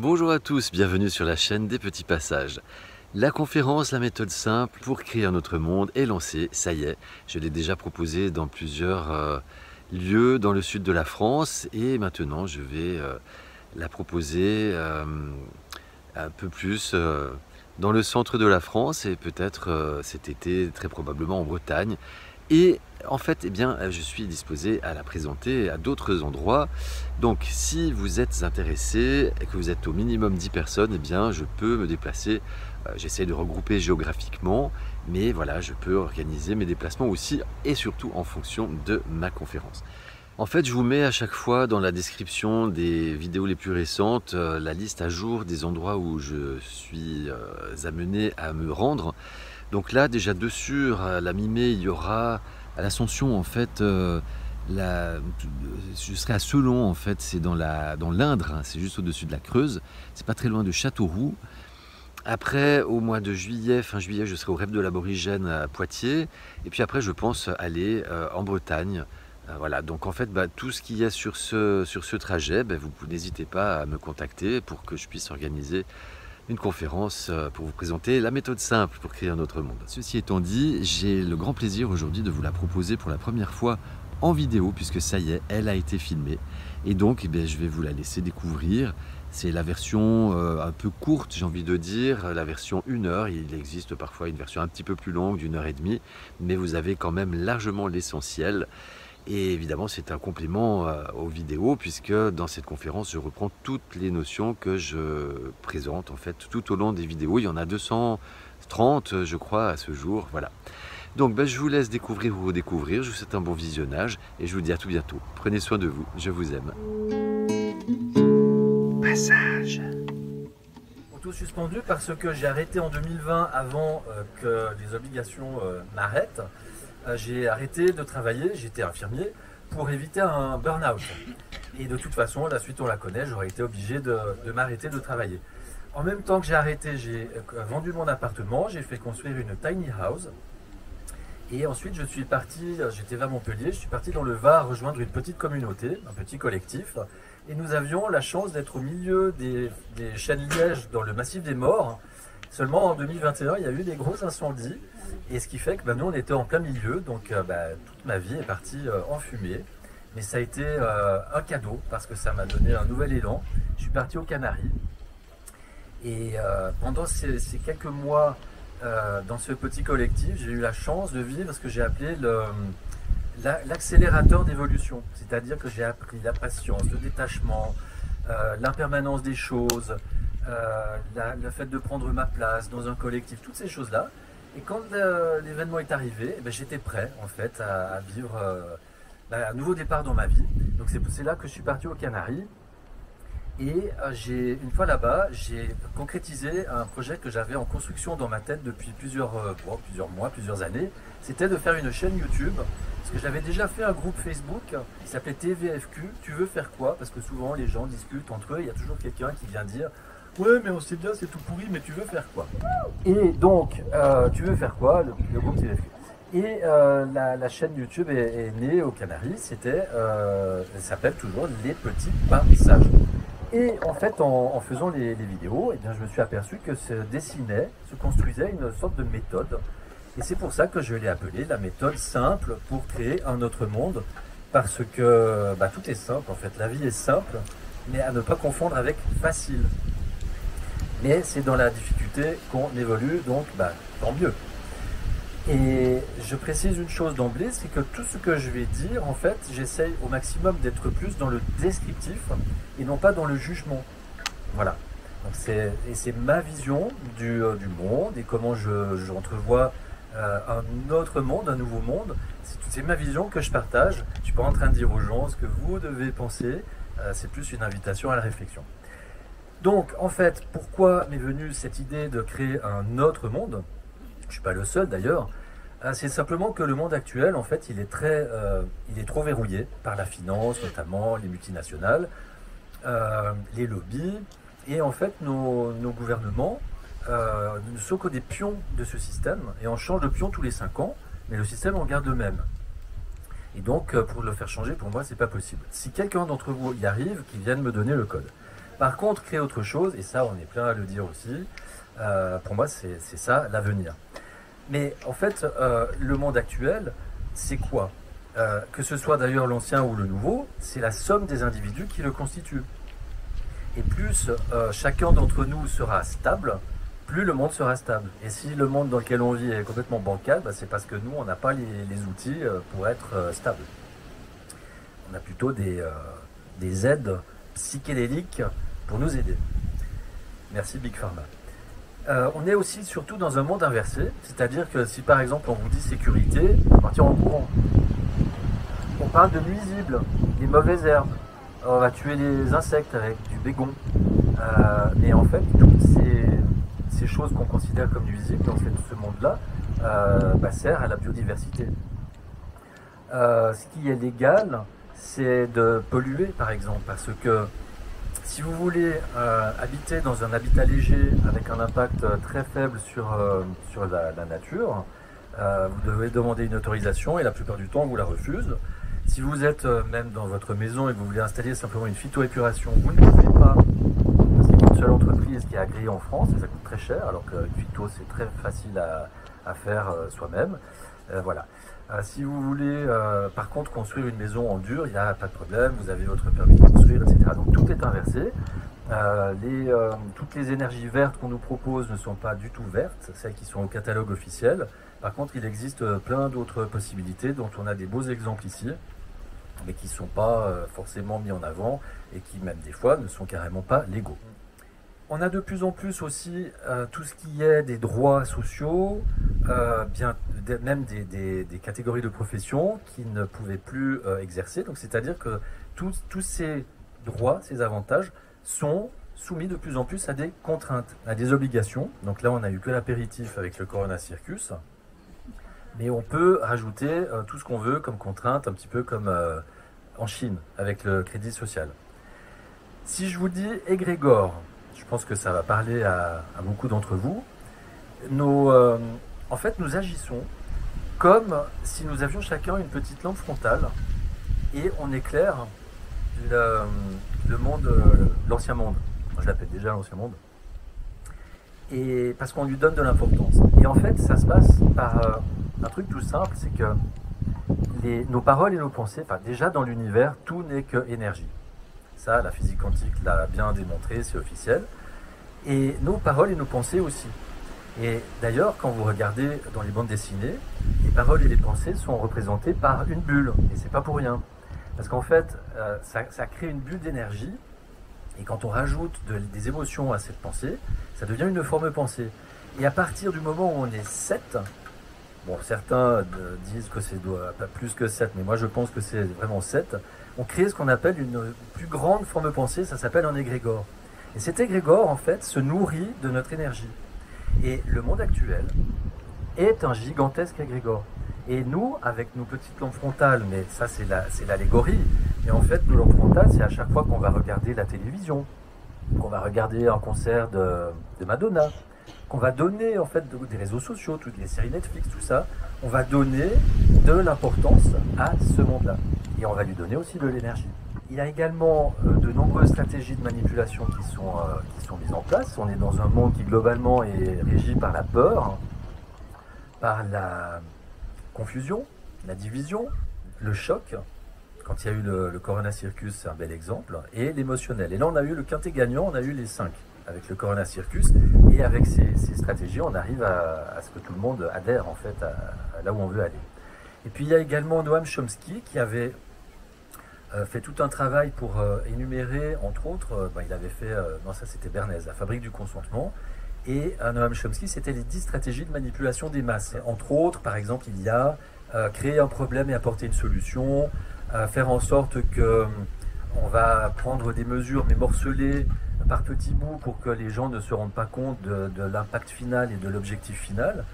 Bonjour à tous, bienvenue sur la chaîne des petits passages. La conférence La méthode simple pour créer un autre monde est lancée, ça y est. Je l'ai déjà proposée dans plusieurs lieux dans le sud de la France et maintenant je vais la proposer un peu plus dans le centre de la France et peut-être cet été très probablement en Bretagne. Et en fait, eh bien, je suis disposé à la présenter à d'autres endroits. Donc, si vous êtes intéressé et que vous êtes au minimum 10 personnes, eh bien, je peux me déplacer. J'essaie de regrouper géographiquement, mais voilà, je peux organiser mes déplacements aussi et surtout en fonction de ma conférence. En fait, je vous mets à chaque fois dans la description des vidéos les plus récentes la liste à jour des endroits où je suis amené à me rendre. Donc là, déjà dessus, à la mi-mai, il y aura à l'Ascension, en fait, je serai à Selon, en fait, c'est dans l'Indre, hein, c'est juste au-dessus de la Creuse, c'est pas très loin de Châteauroux. Après, au mois de juillet, fin juillet, je serai au Rêve de l'Aborigène à Poitiers. Et puis après, je pense aller en Bretagne. Voilà, donc en fait, tout ce qu'il y a sur ce trajet, vous n'hésitez pas à me contacter pour que je puisse organiser une conférence pour vous présenter la méthode simple pour créer un autre monde. Ceci étant dit, j'ai le grand plaisir aujourd'hui de vous la proposer pour la première fois en vidéo, puisque ça y est, elle a été filmée. Et donc, je vais vous la laisser découvrir. C'est la version un peu courte, j'ai envie de dire, la version 1 heure. Il existe parfois une version un petit peu plus longue, d'1h30, mais vous avez quand même largement l'essentiel. Et évidemment, c'est un complément aux vidéos, puisque dans cette conférence, je reprends toutes les notions que je présente en fait tout au long des vidéos. Il y en a 230, je crois, à ce jour. Voilà. Donc, je vous laisse découvrir ou redécouvrir. Je vous souhaite un bon visionnage et je vous dis à tout bientôt. Prenez soin de vous. Je vous aime. Passage. Tout suspendu parce que j'ai arrêté en 2020 avant que les obligations m'arrêtent. J'ai arrêté de travailler, j'étais infirmier, pour éviter un burn-out. Et de toute façon, la suite on la connaît, j'aurais été obligé de m'arrêter de travailler. En même temps que j'ai arrêté, j'ai vendu mon appartement, j'ai fait construire une tiny house. Et ensuite je suis parti, j'étais vers Montpellier, je suis parti dans le Var rejoindre une petite communauté, un petit collectif. Et nous avions la chance d'être au milieu des chênes lièges dans le massif des Morts. Seulement en 2021, il y a eu des gros incendies. Et ce qui fait que nous, on était en plein milieu. Donc toute ma vie est partie en fumée. Mais ça a été un cadeau parce que ça m'a donné un nouvel élan. Je suis parti aux Canaries. Et pendant ces quelques mois dans ce petit collectif, j'ai eu la chance de vivre ce que j'ai appelé l'accélérateur d'évolution. C'est-à-dire que j'ai appris la patience, le détachement, l'impermanence des choses, le fait de prendre ma place dans un collectif, toutes ces choses-là. Et quand l'événement est arrivé, j'étais prêt en fait à vivre un nouveau départ dans ma vie. Donc c'est là que je suis parti aux Canaries. Et une fois là-bas, j'ai concrétisé un projet que j'avais en construction dans ma tête depuis plusieurs mois, plusieurs années. C'était de faire une chaîne YouTube. Parce que j'avais déjà fait un groupe Facebook qui s'appelait TVFQ. Tu veux faire quoi? Parce que souvent les gens discutent entre eux. Il y a toujours quelqu'un qui vient dire ouais, mais on sait bien, c'est tout pourri, mais tu veux faire quoi? Et donc, tu veux faire quoi? Le groupe TVFQ. Et la chaîne YouTube est née aux Canaries. Elle s'appelle toujours Les Petits Passages. Et en fait, en faisant les vidéos, je me suis aperçu que se construisait une sorte de méthode. Et c'est pour ça que je l'ai appelée la méthode simple pour créer un autre monde. Parce que tout est simple, en fait. La vie est simple, mais à ne pas confondre avec facile. Mais c'est dans la difficulté qu'on évolue, donc tant mieux. Et je précise une chose d'emblée, c'est que tout ce que je vais dire, en fait, j'essaye au maximum d'être plus dans le descriptif et non pas dans le jugement. Voilà. C'est ma vision du monde et comment j'entrevois un autre monde, un nouveau monde. C'est ma vision que je partage. Je ne suis pas en train de dire aux gens ce que vous devez penser. C'est plus une invitation à la réflexion. Donc, en fait, pourquoi m'est venue cette idée de créer un autre monde? Je ne suis pas le seul d'ailleurs. C'est simplement que le monde actuel, en fait, il est trop verrouillé par la finance, notamment les multinationales, les lobbies. Et en fait, nos gouvernements ne sont que des pions de ce système. Et on change de pion tous les 5 ans, mais le système en garde le même. Et donc, pour le faire changer, pour moi, c'est pas possible. Si quelqu'un d'entre vous y arrive, qu'il vienne me donner le code. Par contre, créer autre chose, et ça on est plein à le dire aussi, pour moi c'est ça l'avenir. Mais en fait, le monde actuel, c'est quoi? Que ce soit d'ailleurs l'ancien ou le nouveau, c'est la somme des individus qui le constituent. Et plus chacun d'entre nous sera stable, plus le monde sera stable. Et si le monde dans lequel on vit est complètement bancal, bah, c'est parce que nous, on n'a pas les outils pour être stable. On a plutôt des aides psychédéliques pour nous aider. Merci Big Pharma. On est aussi surtout dans un monde inversé, c'est-à-dire que si par exemple on vous dit sécurité, partir en courant. On parle de nuisibles, les mauvaises herbes, on va tuer les insectes avec du bégon. Mais en fait, toutes ces choses qu'on considère comme nuisibles dans ce monde-là servent à la biodiversité. Ce qui est légal, c'est de polluer par exemple, parce que si vous voulez habiter dans un habitat léger avec un impact très faible sur la nature, vous devez demander une autorisation et la plupart du temps on vous la refuse. Si vous êtes même dans votre maison et que vous voulez installer simplement une phytoépuration, vous ne pouvez pas, parce qu'il y a une seule entreprise qui est agréée en France et ça coûte très cher, alors qu'une phyto c'est très facile à faire soi-même. Voilà. Si vous voulez par contre construire une maison en dur, il n'y a pas de problème, vous avez votre permis de construire, etc. Donc tout est inversé. Toutes les énergies vertes qu'on nous propose ne sont pas du tout vertes, celles qui sont au catalogue officiel. Par contre, il existe plein d'autres possibilités dont on a des beaux exemples ici, mais qui ne sont pas forcément mis en avant et qui même des fois ne sont carrément pas légaux. On a de plus en plus aussi tout ce qui est des droits sociaux, même des catégories de professions qui ne pouvaient plus exercer. Donc c'est-à-dire que tous ces droits, ces avantages sont soumis de plus en plus à des contraintes, à des obligations. Donc là on n'a eu que l'apéritif avec le Corona Circus, mais on peut rajouter tout ce qu'on veut comme contrainte, un petit peu comme en Chine avec le crédit social. Si je vous dis égrégore, je pense que ça va parler à beaucoup d'entre vous. En fait, nous agissons comme si nous avions chacun une petite lampe frontale et on éclaire le monde, l'ancien monde. Moi, je l'appelle déjà l'ancien monde. Et parce qu'on lui donne de l'importance. Et en fait, ça se passe par un truc tout simple, c'est que nos paroles et nos pensées, enfin déjà dans l'univers, tout n'est que énergie. Ça, la physique quantique l'a bien démontré, c'est officiel. Et nos paroles et nos pensées aussi. Et d'ailleurs, quand vous regardez dans les bandes dessinées, les paroles et les pensées sont représentées par une bulle. Et c'est pas pour rien. Parce qu'en fait, ça crée une bulle d'énergie. Et quand on rajoute des émotions à cette pensée, ça devient une forme pensée. Et à partir du moment où on est 7, bon, certains disent que c'est pas plus que 7, mais moi je pense que c'est vraiment 7, on crée ce qu'on appelle une plus grande forme pensée, ça s'appelle un égrégore. Et cet égrégore, en fait, se nourrit de notre énergie. Et le monde actuel est un gigantesque égrégore. Et nous, avec nos petites lampes frontales, mais ça c'est l'allégorie, mais en fait, nos lampes frontales, c'est à chaque fois qu'on va regarder la télévision, qu'on va regarder un concert de Madonna, qu'on va donner en fait des réseaux sociaux, toutes les séries Netflix, tout ça, on va donner de l'importance à ce monde-là. Et on va lui donner aussi de l'énergie. Il y a également de nombreuses stratégies de manipulation qui sont mises en place. On est dans un monde qui globalement est régi par la peur, par la confusion, la division, le choc. Quand il y a eu le Corona Circus, c'est un bel exemple, et l'émotionnel. Et là, on a eu le quintet gagnant, on a eu les 5 avec le Corona Circus, et avec ces stratégies, on arrive à ce que tout le monde adhère en fait à là où on veut aller. Et puis il y a également Noam Chomsky qui avait fait tout un travail pour énumérer, entre autres, il avait fait, non ça c'était Bernays, la fabrique du consentement, et Noam Chomsky, c'était les 10 stratégies de manipulation des masses. Entre autres, par exemple, il y a créer un problème et apporter une solution, faire en sorte que on va prendre des mesures mais morcelées par petits bouts pour que les gens ne se rendent pas compte de l'impact final et de l'objectif final,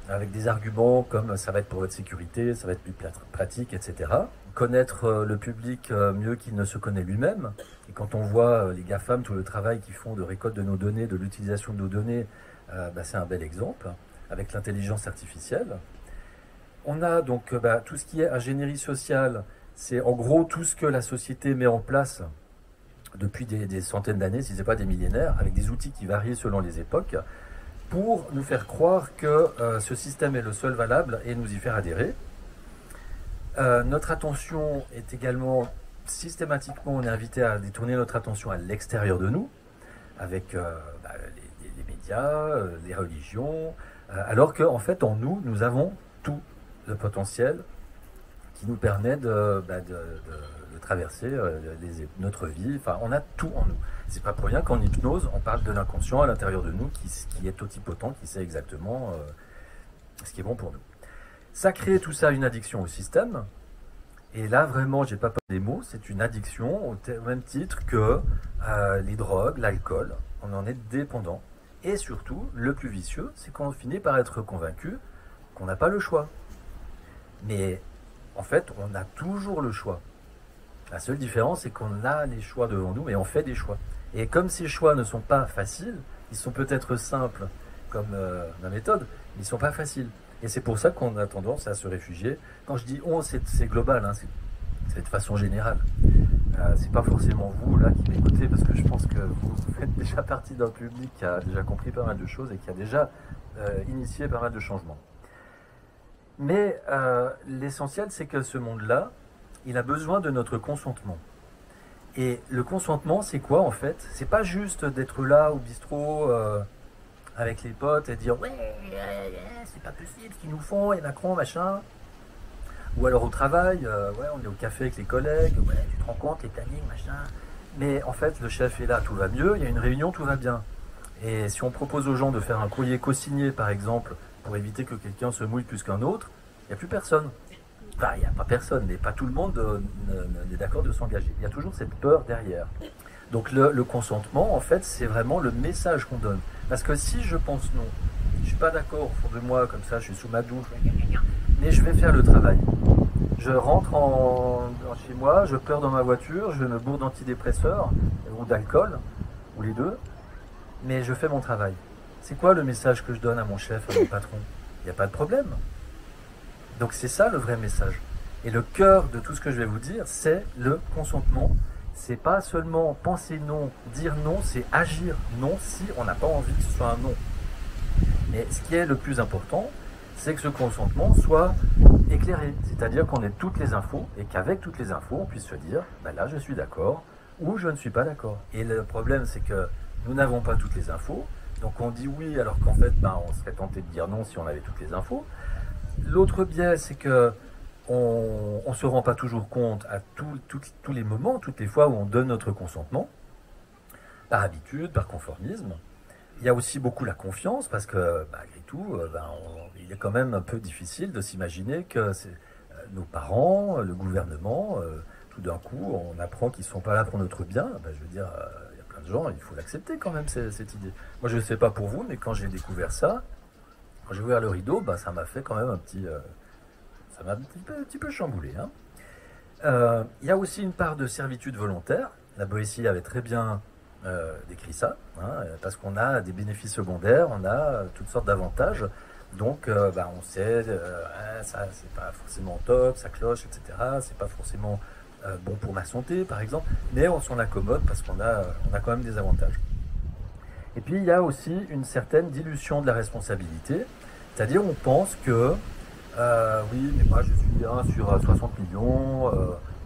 avec des arguments comme ça va être pour votre sécurité, ça va être plus pratique, etc. Connaître le public mieux qu'il ne se connaît lui-même. Et quand on voit les GAFAM, tout le travail qu'ils font de récolte de nos données, de l'utilisation de nos données, c'est un bel exemple, avec l'intelligence artificielle. On a donc tout ce qui est ingénierie sociale, c'est en gros tout ce que la société met en place depuis des centaines d'années, si ce n'est pas des millénaires, avec des outils qui varient selon les époques, pour nous faire croire que ce système est le seul valable et nous y faire adhérer. Notre attention est également systématiquement, on est invité à détourner notre attention à l'extérieur de nous, avec les médias, les religions, alors qu'en fait en nous, nous avons tout le potentiel qui nous permet de traverser notre vie. Enfin, on a tout en nous. C'est pas pour rien qu'en hypnose, on parle de l'inconscient à l'intérieur de nous qui est totipotent, qui sait exactement ce qui est bon pour nous. Ça crée tout ça une addiction au système. Et là, vraiment, j'ai pas peur des mots, c'est une addiction au même titre que les drogues, l'alcool. On en est dépendant. Et surtout, le plus vicieux, c'est qu'on finit par être convaincu qu'on n'a pas le choix. Mais en fait, on a toujours le choix. La seule différence, c'est qu'on a les choix devant nous, mais on fait des choix. Et comme ces choix ne sont pas faciles, ils sont peut-être simples comme ma méthode, mais ils ne sont pas faciles. Et c'est pour ça qu'on a tendance à se réfugier. Quand je dis on, c'est global, hein, c'est de façon générale. C'est pas forcément vous là qui m'écoutez, parce que je pense que vous faites déjà partie d'un public qui a déjà compris pas mal de choses et qui a déjà initié pas mal de changements. Mais l'essentiel, c'est que ce monde-là, il a besoin de notre consentement. Et le consentement, c'est quoi en fait? C'est pas juste d'être là au bistrot avec les potes et dire ouais, c'est pas possible ce qu'ils nous font, et Macron, machin. Ou alors au travail, ouais, on est au café avec les collègues, ouais, tu te rends compte, les plannings, machin. Mais en fait, le chef est là, tout va mieux, il y a une réunion, tout va bien. Et si on propose aux gens de faire un courrier co-signé, par exemple, pour éviter que quelqu'un se mouille plus qu'un autre, il n'y a plus personne. Enfin, il n'y a pas personne, mais pas tout le monde n'est d'accord de s'engager. Il y a toujours cette peur derrière. Donc le consentement, en fait, c'est vraiment le message qu'on donne. Parce que si je pense non, je ne suis pas d'accord au fond de moi, comme ça, je suis sous ma douche, mais je vais faire le travail. Je rentre chez moi, je pleure dans ma voiture, je me bourre d'antidépresseurs ou d'alcool, ou les deux, mais je fais mon travail. C'est quoi le message que je donne à mon chef, à mon patron? Il n'y a pas de problème. Donc c'est ça le vrai message. Et le cœur de tout ce que je vais vous dire, c'est le consentement. C'est pas seulement penser non, dire non, c'est agir non si on n'a pas envie que ce soit un non. Mais ce qui est le plus important, c'est que ce consentement soit éclairé. C'est-à-dire qu'on ait toutes les infos et qu'avec toutes les infos, on puisse se dire, ben là je suis d'accord ou je ne suis pas d'accord. Et le problème, c'est que nous n'avons pas toutes les infos. Donc on dit oui alors qu'en fait, on serait tenté de dire non si on avait toutes les infos. L'autre biais, c'est que on ne se rend pas toujours compte à tous les moments, toutes les fois où on donne notre consentement, par habitude, par conformisme. Il y a aussi beaucoup la confiance, parce que malgré tout, il est quand même un peu difficile de s'imaginer que nos parents, le gouvernement, tout d'un coup, on apprend qu'ils ne sont pas là pour notre bien. Je veux dire, il y a plein de gens, il faut l'accepter quand même, cette idée. Moi, je ne sais pas pour vous, mais quand j'ai découvert ça, quand j'ai ouvert le rideau, ça m'a fait quand même ça m'a un petit peu chamboulé. Hein. Il y a aussi une part de servitude volontaire. La Boétie avait très bien décrit ça, hein, parce qu'on a des bénéfices secondaires, on a toutes sortes d'avantages. Donc, on sait, ça c'est pas forcément top, ça cloche, etc. C'est pas forcément bon pour ma santé, par exemple, mais on s'en accommode parce qu'on a quand même des avantages. Et puis, il y a aussi une certaine dilution de la responsabilité, c'est-à-dire on pense que oui, mais moi je suis bien sur 60 millions,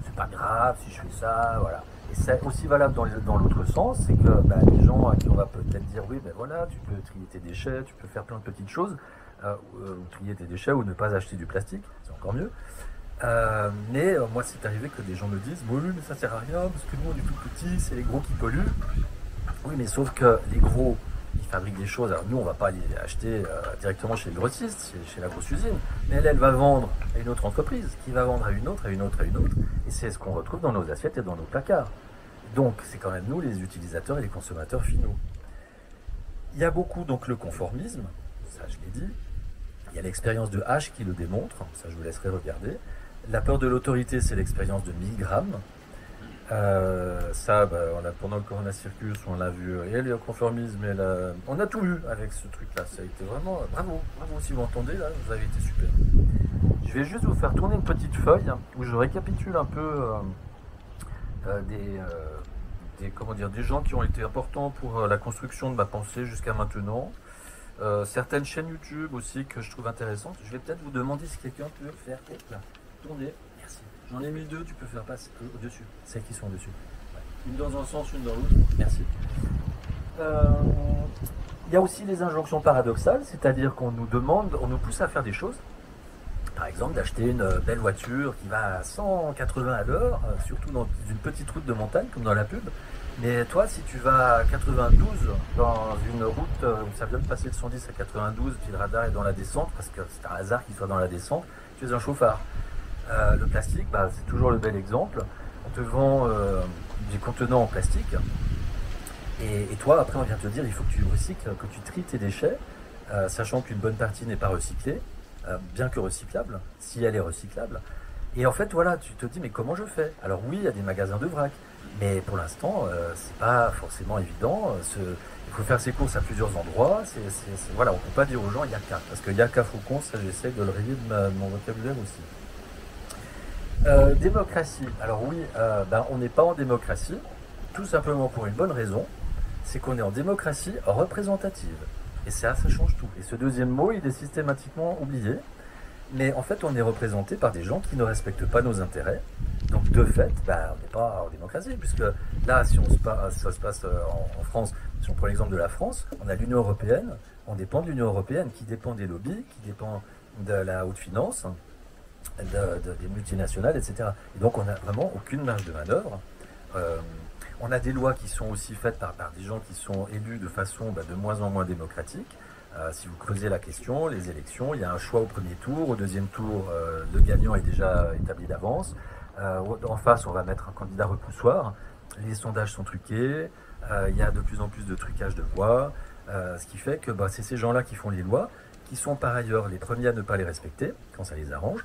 c'est pas grave si je fais ça, voilà. Et c'est aussi valable dans l'autre sens, c'est que les gens à qui on va peut-être dire oui, voilà, tu peux trier tes déchets, tu peux faire plein de petites choses, trier tes déchets ou ne pas acheter du plastique, c'est encore mieux. Mais moi, c'est arrivé que des gens me disent oui, mais ça sert à rien parce que nous on est tout petits, c'est les gros qui polluent. Oui, mais sauf que les gros, ils fabriquent des choses. Alors nous, on va pas les acheter directement chez le grossiste, chez la grosse usine, mais elle va vendre à une autre entreprise, qui va vendre à une autre, à une autre, à une autre. Et c'est ce qu'on retrouve dans nos assiettes et dans nos placards. Donc, c'est quand même nous, les utilisateurs et les consommateurs finaux. Il y a beaucoup, donc, le conformisme, ça je l'ai dit. Il y a l'expérience de H qui le démontre, ça je vous laisserai regarder. La peur de l'autorité, c'est l'expérience de Milgram. Pendant le Corona Circus, on l'a vu, et le conformisme, on a tout vu avec ce truc-là. Ça a été vraiment bravo si vous entendez, là, vous avez été super. Je vais juste vous faire tourner une petite feuille où je récapitule un peu comment dire, des gens qui ont été importants pour la construction de ma pensée jusqu'à maintenant. Certaines chaînes YouTube aussi que je trouve intéressantes. Je vais peut-être vous demander si quelqu'un peut faire là, tourner. Merci. J'en ai mis deux, tu peux faire passer au-dessus, celles qui sont au-dessus. Ouais. Une dans un sens, une dans l'autre. Merci. Il y a aussi les injonctions paradoxales, c'est-à-dire qu'on nous demande, on nous pousse à faire des choses. Par exemple, d'acheter une belle voiture qui va à 180 à l'heure, surtout dans une petite route de montagne, comme dans la pub. Mais toi, si tu vas à 92 dans une route où ça vient de passer de 110 à 92, puis le radar est dans la descente, parce que c'est un hasard qu'il soit dans la descente, tu es un chauffard. Le plastique, bah, c'est toujours le bel exemple. On te vend des contenants en plastique, et toi, après, on vient te dire il faut que tu recycles, que tu tries tes déchets, sachant qu'une bonne partie n'est pas recyclée, bien que recyclable, si elle est recyclable. Et en fait, voilà, tu te dis mais comment je fais? Alors oui, il y a des magasins de vrac. Mais pour l'instant, c'est pas forcément évident. Il faut faire ses courses à plusieurs endroits. Voilà, on ne peut pas dire aux gens Yaka. Parce que Yaka Faucon, ça j'essaie de le rayer de mon vocabulaire aussi. Démocratie. Alors oui, on n'est pas en démocratie, tout simplement pour une bonne raison, c'est qu'on est en démocratie représentative. Et ça change tout. Et ce deuxième mot, il est systématiquement oublié. Mais en fait, on est représenté par des gens qui ne respectent pas nos intérêts. Donc, de fait, on n'est pas en démocratie, puisque là, si ça se passe en France, si on prend l'exemple de la France, on a l'Union européenne, on dépend de l'Union européenne, qui dépend des lobbies, qui dépend de la haute finance, des multinationales, etc. Et donc, on n'a vraiment aucune marge de manœuvre. On a des lois qui sont aussi faites par des gens qui sont élus de façon de moins en moins démocratique. Si vous creusez la question, les élections, il y a un choix au premier tour. Au deuxième tour, le gagnant est déjà établi d'avance. En face, on va mettre un candidat repoussoir. Les sondages sont truqués. Il y a de plus en plus de trucage de voix. Ce qui fait que c'est ces gens-là qui font les lois, qui sont par ailleurs les premiers à ne pas les respecter, quand ça les arrange,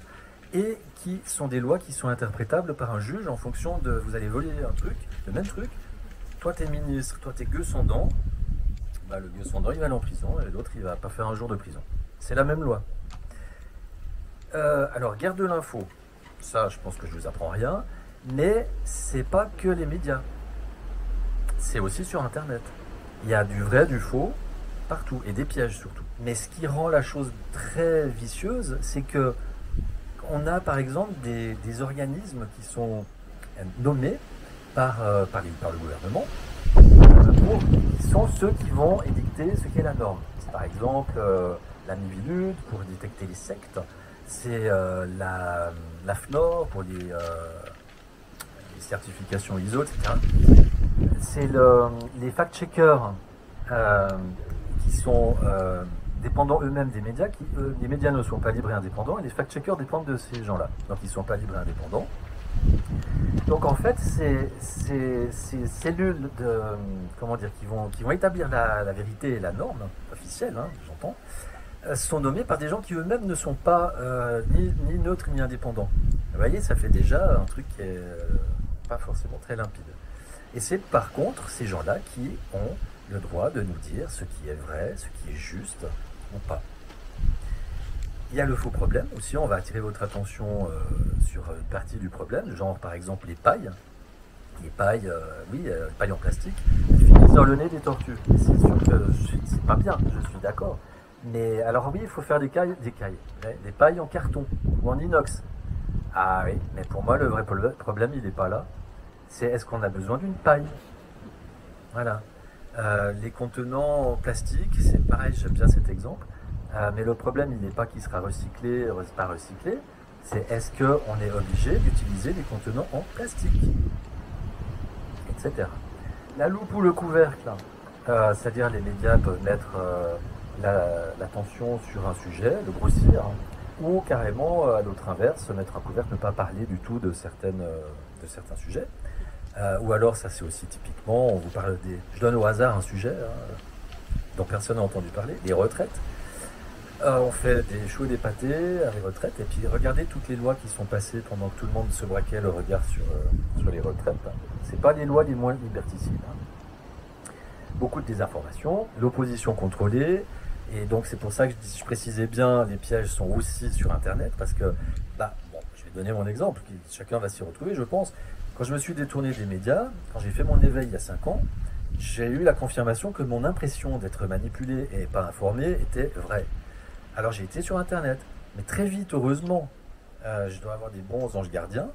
et qui sont des lois qui sont interprétables par un juge en fonction de... Vous allez voler un truc, le même truc. Toi, t'es ministre, toi, t'es gueux-sondant. Le gueux-sondant, il va aller en prison, et l'autre, il va pas faire un jour de prison. C'est la même loi. Alors, guerre de l'info. Ça, je pense que je ne vous apprends rien. Mais c'est pas que les médias. C'est aussi sur Internet. Il y a du vrai, du faux, partout. Et des pièges, surtout. Mais ce qui rend la chose très vicieuse, c'est que on a, par exemple, des organismes qui sont nommés par le gouvernement, qui sont ceux qui vont édicter ce qu'est la norme. C'est par exemple la Miviludes pour détecter les sectes, c'est la FNOR pour les certifications ISO, etc. C'est les fact-checkers qui sont dépendants eux-mêmes des médias. Les médias ne sont pas libres et indépendants, et les fact-checkers dépendent de ces gens-là. Donc ils ne sont pas libres et indépendants. Donc en fait, ces cellules qui vont établir la vérité et la norme officielle, j'entends, sont nommées par des gens qui eux-mêmes ne sont pas ni neutres ni indépendants. Vous voyez, ça fait déjà un truc qui est pas forcément très limpide. Et c'est par contre ces gens-là qui ont le droit de nous dire ce qui est vrai, ce qui est juste ou pas. Il y a le faux problème aussi, on va attirer votre attention sur une partie du problème, genre par exemple les pailles. Les pailles, les pailles en plastique, elles finissent dans le nez des tortues. C'est sûr que c'est pas bien, je suis d'accord. Mais alors oui, il faut faire des pailles en carton ou en inox. Ah oui, mais pour moi le vrai problème il n'est pas là. C'est est-ce qu'on a besoin d'une paille? Voilà. Les contenants en plastique, c'est pareil, j'aime bien cet exemple. Mais le problème, il n'est pas qu'il sera recyclé, pas recyclé. C'est est-ce qu'on est obligé d'utiliser des contenants en plastique, etc. La loupe ou le couvercle, c'est-à-dire les médias peuvent mettre l'attention sur un sujet, le grossir, ou carrément, à l'autre inverse, se mettre un couvercle, ne pas parler du tout de certains sujets. Ou alors, ça c'est aussi typiquement, on vous parle je donne au hasard un sujet dont personne n'a entendu parler, les retraites. On fait des choux et des pâtés à les retraites, et puis regardez toutes les lois qui sont passées pendant que tout le monde se braquait le regard sur les retraites. C'est pas les lois les moins liberticides. Beaucoup de désinformation, l'opposition contrôlée, et donc c'est pour ça que je précisais bien, les pièges sont aussi sur Internet, parce que, je vais donner mon exemple, chacun va s'y retrouver, je pense. Quand je me suis détourné des médias, quand j'ai fait mon éveil il y a 5 ans, j'ai eu la confirmation que mon impression d'être manipulé et pas informé était vraie. Alors j'ai été sur Internet, mais très vite, heureusement, je dois avoir des bons anges gardiens,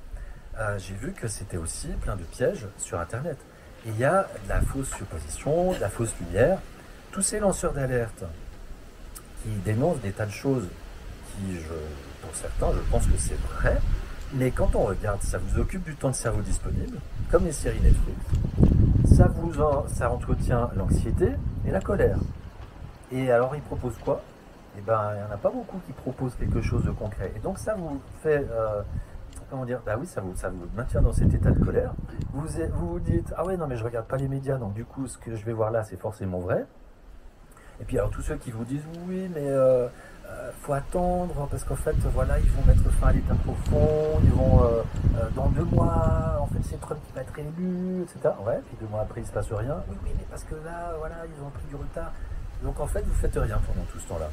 j'ai vu que c'était aussi plein de pièges sur Internet. Et il y a de la fausse supposition, de la fausse lumière. Tous ces lanceurs d'alerte qui dénoncent des tas de choses qui, pour certains, je pense que c'est vrai, mais quand on regarde, ça vous occupe du temps de cerveau disponible, comme les séries Netflix, ça entretient l'anxiété et la colère. Et alors, ils proposent quoi? Eh ben, il n'y en a pas beaucoup qui proposent quelque chose de concret. Et donc, ça vous fait, comment dire, bah oui, ça vous maintient dans cet état de colère. Vous dites, ah ouais, non, mais je regarde pas les médias, donc du coup, ce que je vais voir là, c'est forcément vrai. Et puis, alors, tous ceux qui vous disent, oui, mais faut attendre, parce qu'en fait, voilà, ils vont mettre fin à l'état profond, ils vont, dans 2 mois, en fait, c'est Trump qui va être élu, etc. Ouais, puis 2 mois après, il se passe rien. Oui, oui, mais parce que là, voilà, ils ont pris du retard. Donc, en fait, vous faites rien pendant tout ce temps-là.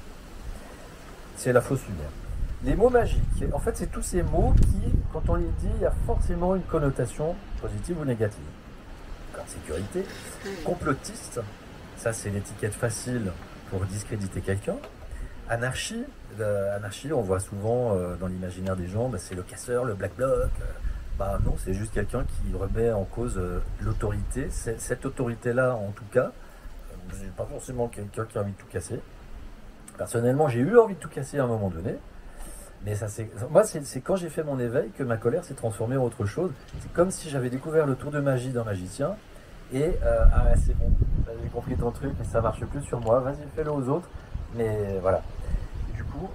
C'est la fausse lumière. Les mots magiques, en fait, c'est tous ces mots qui, quand on les dit, il y a forcément une connotation positive ou négative. Alors, sécurité, complotiste, ça c'est l'étiquette facile pour discréditer quelqu'un. Anarchie, anarchie, on voit souvent dans l'imaginaire des gens, c'est le casseur, le black bloc. Bah non, c'est juste quelqu'un qui remet en cause l'autorité. Cette autorité-là, en tout cas, c'est pas forcément quelqu'un qui a envie de tout casser. Personnellement, j'ai eu envie de tout casser à un moment donné. Mais ça, moi, c'est quand j'ai fait mon éveil que ma colère s'est transformée en autre chose. C'est comme si j'avais découvert le tour de magie d'un magicien. Et, ah ouais, c'est bon, j'ai compris ton truc, mais ça marche plus sur moi. Vas-y, fais-le aux autres. Mais voilà. Et du coup,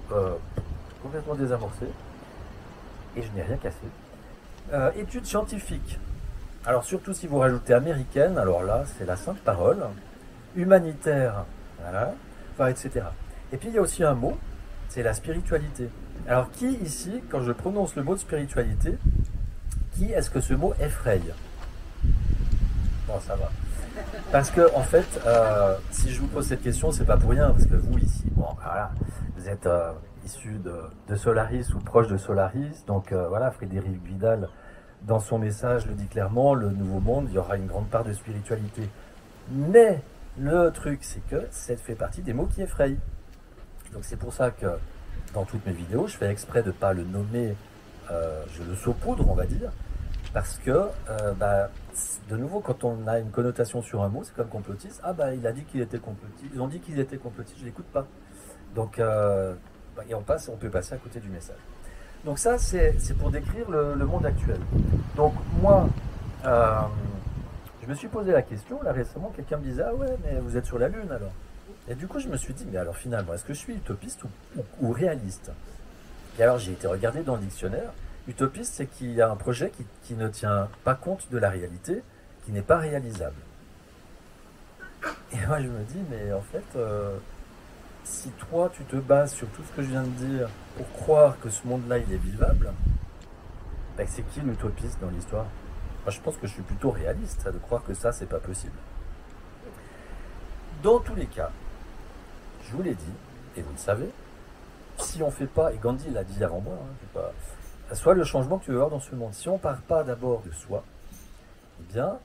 complètement désamorcé. Et je n'ai rien cassé. Études scientifiques. Alors, surtout si vous rajoutez américaine, alors là, c'est la sainte parole. Humanitaire, voilà. Enfin, etc. Et puis, il y a aussi un mot, c'est la spiritualité. Alors, qui ici, quand je prononce le mot de spiritualité, qui est-ce que ce mot effraie? Bon, ça va. Parce que, en fait, si je vous pose cette question, c'est pas pour rien, parce que vous, ici, bon, voilà, vous êtes issu de Solaris ou proche de Solaris, donc voilà, Frédéric Vidal, dans son message, le dit clairement, le nouveau monde, il y aura une grande part de spiritualité. Mais, le truc, c'est que ça fait partie des mots qui effrayent. Donc c'est pour ça que dans toutes mes vidéos, je fais exprès de ne pas le nommer, je le saupoudre, on va dire, parce que, de nouveau, quand on a une connotation sur un mot, c'est comme complotiste. Ah il a dit qu'il était complotiste, ils ont dit qu'ils étaient complotistes, je l'écoute pas. Donc, et on peut passer à côté du message. Donc ça, c'est pour décrire le monde actuel. Donc moi, je me suis posé la question, là récemment, quelqu'un me disait, ah ouais, mais vous êtes sur la Lune alors. Et du coup, je me suis dit, mais alors finalement, est-ce que je suis utopiste ou réaliste? Et alors, j'ai été regarder dans le dictionnaire. Utopiste, c'est qu'il y a un projet qui ne tient pas compte de la réalité, qui n'est pas réalisable. Et moi, je me dis, mais en fait, si toi, tu te bases sur tout ce que je viens de dire pour croire que ce monde-là, il est vivable, c'est qui l'utopiste dans l'histoire? Moi, je pense que je suis plutôt réaliste, de croire que ça, c'est pas possible. Dans tous les cas, je vous l'ai dit, et vous le savez, si on ne fait pas, et Gandhi l'a dit avant moi, soit le changement que tu veux voir dans ce monde, si on ne part pas d'abord de soi, eh bien,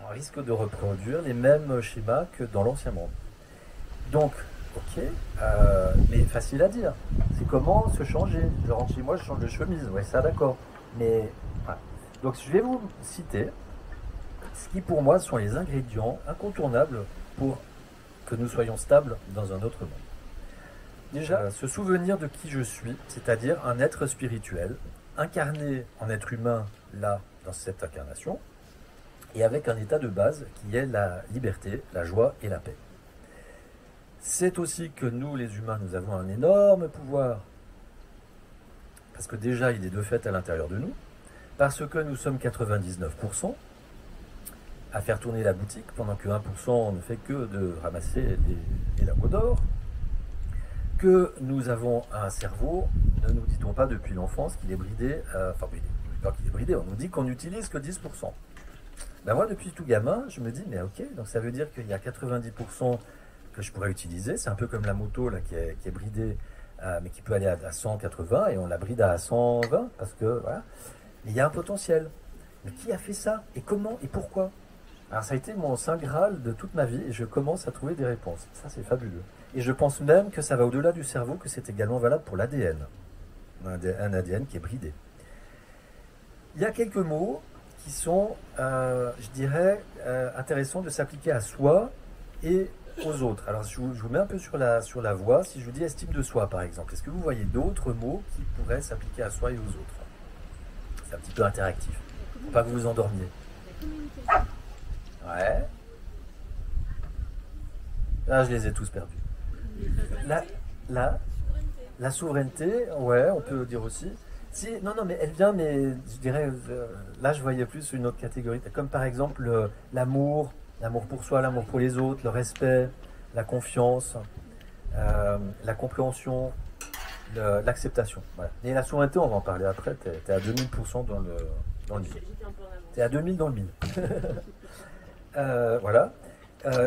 on risque de reproduire les mêmes schémas que dans l'ancien monde. Donc, ok, mais facile à dire. C'est comment se changer. Je rentre chez moi, je change de chemise, ouais, ça d'accord. Mais, voilà. Donc, je vais vous citer ce qui pour moi sont les ingrédients incontournables pour que nous soyons stables dans un autre monde. Déjà, se souvenir de qui je suis, c'est-à-dire un être spirituel, incarné en être humain, là, dans cette incarnation, et avec un état de base qui est la liberté, la joie et la paix. C'est aussi que nous, les humains, nous avons un énorme pouvoir, parce que déjà, il est de fait à l'intérieur de nous, parce que nous sommes 99%, à faire tourner la boutique pendant que 1% ne fait que de ramasser les lingots d'or, que nous avons un cerveau, ne nous dit-on pas depuis l'enfance qu'il est bridé, pas qu'il est bridé, on nous dit qu'on n'utilise que 10%. Moi, depuis tout gamin, je me dis, mais ok, donc ça veut dire qu'il y a 90% que je pourrais utiliser, c'est un peu comme la moto là, qui est bridée, mais qui peut aller à 180, et on la bride à 120, parce que, voilà, mais il y a un potentiel. Mais qui a fait ça? Et comment? Et pourquoi? Alors ça a été mon saint Graal de toute ma vie et je commence à trouver des réponses. Ça c'est fabuleux. Et je pense même que ça va au-delà du cerveau, que c'est également valable pour l'ADN. Un ADN qui est bridé. Il y a quelques mots qui sont, je dirais, intéressants de s'appliquer à soi et aux autres. Alors je vous mets un peu sur la voie. Si je vous dis estime de soi par exemple, est-ce que vous voyez d'autres mots qui pourraient s'appliquer à soi et aux autres? C'est un petit peu interactif. Faut pas que vous vous endormiez. Ouais. Là, je les ai tous perdus. La souveraineté, ouais, on peut dire aussi. Si, non, non, mais elle vient, mais je dirais, là, je voyais plus une autre catégorie, comme par exemple l'amour, l'amour pour soi, l'amour pour les autres, le respect, la confiance, la compréhension, l'acceptation. Voilà. Et la souveraineté, on va en parler après, t'es à 2000% dans le mille. T'es à 2000 dans le mille. Voilà.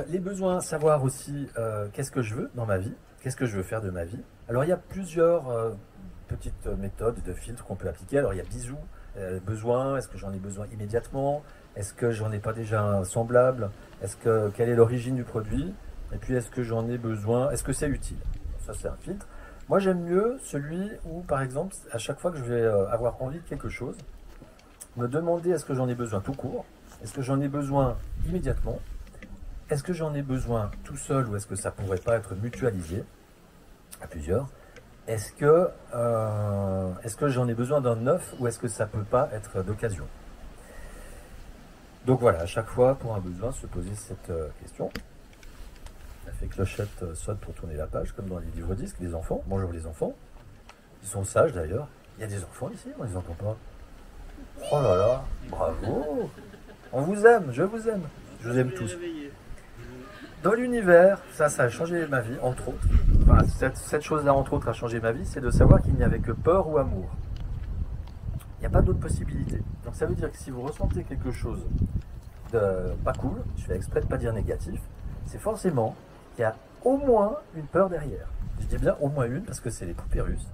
Les besoins, savoir aussi qu'est-ce que je veux dans ma vie, qu'est-ce que je veux faire de ma vie. Alors il y a plusieurs petites méthodes de filtres qu'on peut appliquer. Alors il y a bisous, besoin, est-ce que j'en ai besoin immédiatement? Est-ce que j'en ai pas déjà un semblable? Quelle est l'origine du produit? Et puis est-ce que j'en ai besoin? Est-ce que c'est utile? Ça c'est un filtre. Moi j'aime mieux celui où par exemple à chaque fois que je vais avoir envie de quelque chose, me demander est-ce que j'en ai besoin tout court? Est-ce que j'en ai besoin immédiatement? Est-ce que j'en ai besoin tout seul ou est-ce que ça pourrait pas être mutualisé à plusieurs? Est-ce que j'en ai besoin d'un neuf ou est-ce que ça peut pas être d'occasion? Donc voilà, à chaque fois pour un besoin se poser cette question. Ça fait clochette sonne pour tourner la page comme dans les livres disques, les enfants. Bonjour les enfants. Ils sont sages d'ailleurs. Il y a des enfants ici, on les entend pas. Oh là là, bravo. On vous aime, je vous aime. Je vous aime tous. Dans l'univers, ça a changé ma vie, entre autres. Enfin, cette chose-là, entre autres, a changé ma vie, c'est de savoir qu'il n'y avait que peur ou amour. Il n'y a pas d'autre possibilité. Donc ça veut dire que si vous ressentez quelque chose de pas cool, je fais exprès de ne pas dire négatif, c'est forcément qu'il y a au moins une peur derrière. Je dis bien au moins une parce que c'est les poupées russes.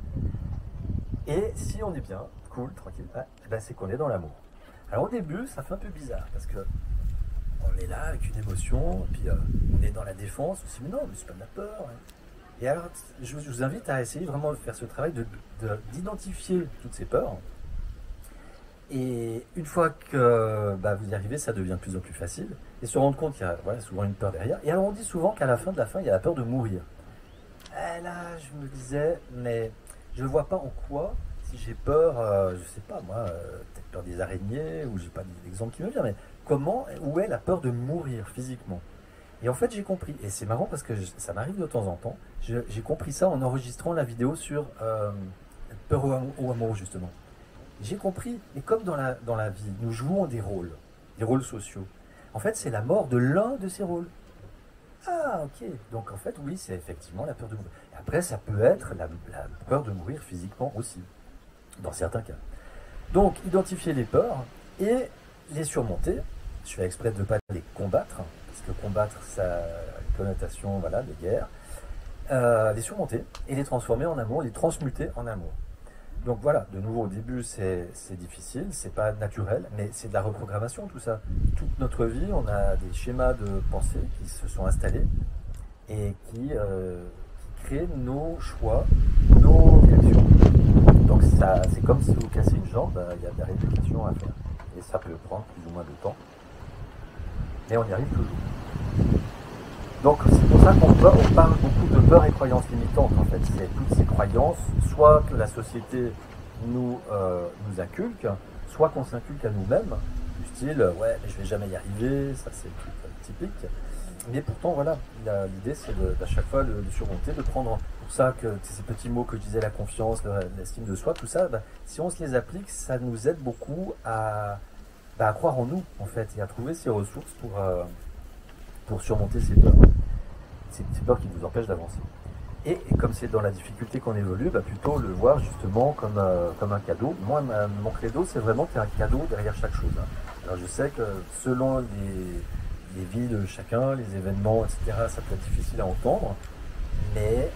Et si on est bien, cool, tranquille, ben c'est qu'on est dans l'amour. Alors au début, ça fait un peu bizarre parce que on est là avec une émotion, et puis on est dans la défense aussi, mais non, mais c'est pas de la peur. Hein. Et alors, je vous invite à essayer vraiment de faire ce travail d'identifier toutes ces peurs. Et une fois que vous y arrivez, ça devient de plus en plus facile. Et se rendre compte qu'il y a souvent une peur derrière. Et alors on dit souvent qu'à la fin de il y a la peur de mourir. Et là, je me disais, mais je ne vois pas en quoi, si j'ai peur, je sais pas moi, peut-être peur des araignées, ou j'ai pas d'exemple qui me vient, mais où est la peur de mourir physiquement? Et en fait, j'ai compris, et c'est marrant parce que ça m'arrive de temps en temps, j'ai compris ça en enregistrant la vidéo sur peur au amour, justement. J'ai compris, et comme dans la vie, nous jouons des rôles sociaux. En fait, c'est la mort de l'un de ces rôles. Ah, ok. Donc, en fait, oui, c'est effectivement la peur de mourir. Et après, ça peut être la peur de mourir physiquement aussi, dans certains cas. Donc, identifier les peurs et les surmonter. Je fais exprès de ne pas les combattre, parce que combattre, ça a une connotation de guerre. Les surmonter et les transformer en amour, les transmuter en amour. Donc voilà, de nouveau au début c'est difficile, c'est pas naturel, mais c'est de la reprogrammation tout ça. Toute notre vie, on a des schémas de pensée qui se sont installés et qui créent nos choix, nos réactions. Donc c'est comme si vous cassez une jambe, il y a de la rééducation à faire. Et ça peut prendre plus ou moins de temps. Mais on y arrive toujours. Donc c'est pour ça qu'on parle beaucoup de peur et croyances limitantes en fait. C'est toutes ces croyances, soit que la société nous inculque, soit qu'on s'inculque à nous-mêmes, du style ouais mais je vais jamais y arriver, ça c'est le truc typique. Mais pourtant voilà, l'idée c'est à chaque fois de surmonter, de prendre pour ça que ces petits mots que je disais, la confiance, l'estime de soi, tout ça, si on se les applique, ça nous aide beaucoup à croire en nous en fait et à trouver ces ressources pour surmonter ces peurs. Ces peurs qui nous empêchent d'avancer. Et comme c'est dans la difficulté qu'on évolue, plutôt le voir justement comme un cadeau. Moi, mon credo, c'est vraiment qu'il y a un cadeau derrière chaque chose. Alors je sais que selon les vies de chacun, les événements, etc., ça peut être difficile à entendre, mais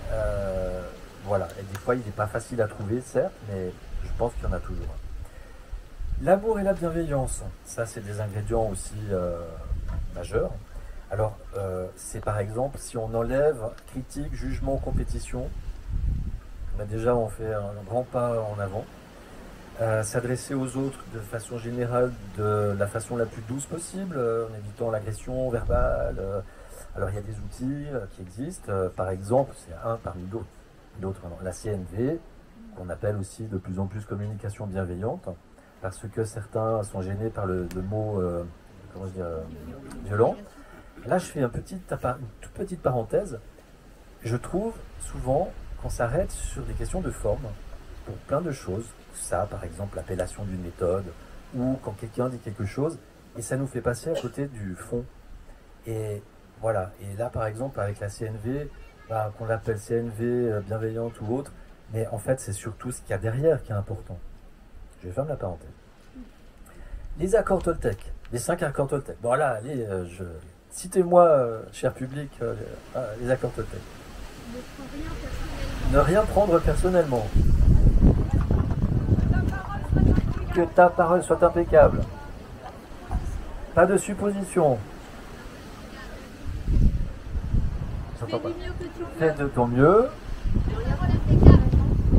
voilà. Et des fois, il n'est pas facile à trouver, certes, mais je pense qu'il y en a toujours. L'amour et la bienveillance, ça c'est des ingrédients aussi majeurs. Alors, c'est par exemple si on enlève critique, jugement, compétition, bah déjà on fait un grand pas en avant. S'adresser aux autres de façon générale de la façon la plus douce possible, en évitant l'agression verbale. Alors il y a des outils qui existent, par exemple, c'est un parmi d'autres, la CNV, qu'on appelle aussi de plus en plus communication bienveillante, parce que certains sont gênés par le mot comment je dirais, violent. Là je fais une toute petite parenthèse. Je trouve souvent qu'on s'arrête sur des questions de forme pour plein de choses. Ça, par exemple, l'appellation d'une méthode, ou quand quelqu'un dit quelque chose, et ça nous fait passer à côté du fond. Et voilà. Et là, par exemple, avec la CNV, bah, qu'on l'appelle CNV bienveillante ou autre, mais en fait, c'est surtout ce qu'il y a derrière qui est important. Je ferme la parenthèse. Les accords Toltec, les 5 accords Toltec. Bon, là, allez, citez-moi, cher public, les accords Toltec. Ne rien prendre personnellement. Que ta parole soit impeccable. Pas de supposition. Fais de ton mieux.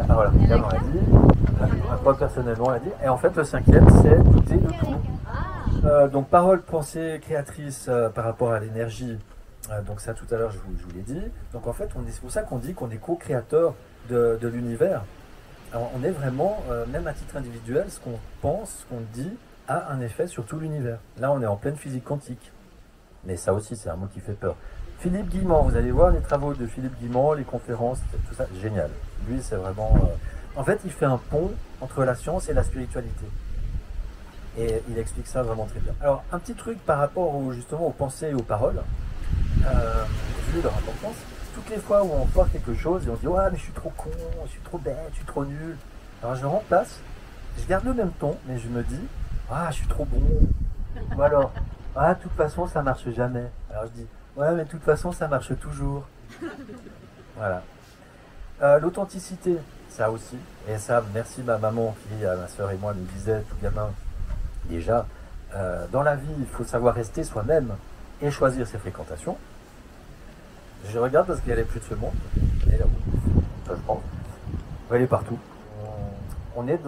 Ah voilà, on l'a dit. Pas personnellement, on l'a dit. Et en fait, le 5e, c'est douter de tout. Donc, parole, pensée, créatrice par rapport à l'énergie. Donc ça, tout à l'heure, je vous l'ai dit. Donc en fait, c'est pour ça qu'on dit qu'on est co-créateur de l'univers. Alors, on est vraiment, même à titre individuel, ce qu'on pense, ce qu'on dit, a un effet sur tout l'univers. Là, on est en pleine physique quantique. Mais ça aussi, c'est un mot qui fait peur. Philippe Guimand, vous allez voir les travaux de Philippe Guimand, les conférences, tout ça, génial. Lui, c'est vraiment... En fait, il fait un pont entre la science et la spiritualité. Et il explique ça vraiment très bien. Alors, un petit truc par rapport justement aux pensées et aux paroles, vu leur importance. Toutes les fois où on voit quelque chose et on dit ouais mais je suis trop con, je suis trop bête, je suis trop nul, alors je remplace, je garde le même ton, mais je me dis ah je suis trop bon, ou alors ah de toute façon ça marche jamais, alors je dis ouais mais de toute façon ça marche toujours. Voilà. L'authenticité, ça aussi, et ça merci ma maman qui ma soeur et moi nous disait tout gamin déjà, dans la vie il faut savoir rester soi-même et choisir ses fréquentations. Je regarde parce qu'elle est plus de ce monde. Elle est là-haut. Ça, je pense. Elle est partout. On est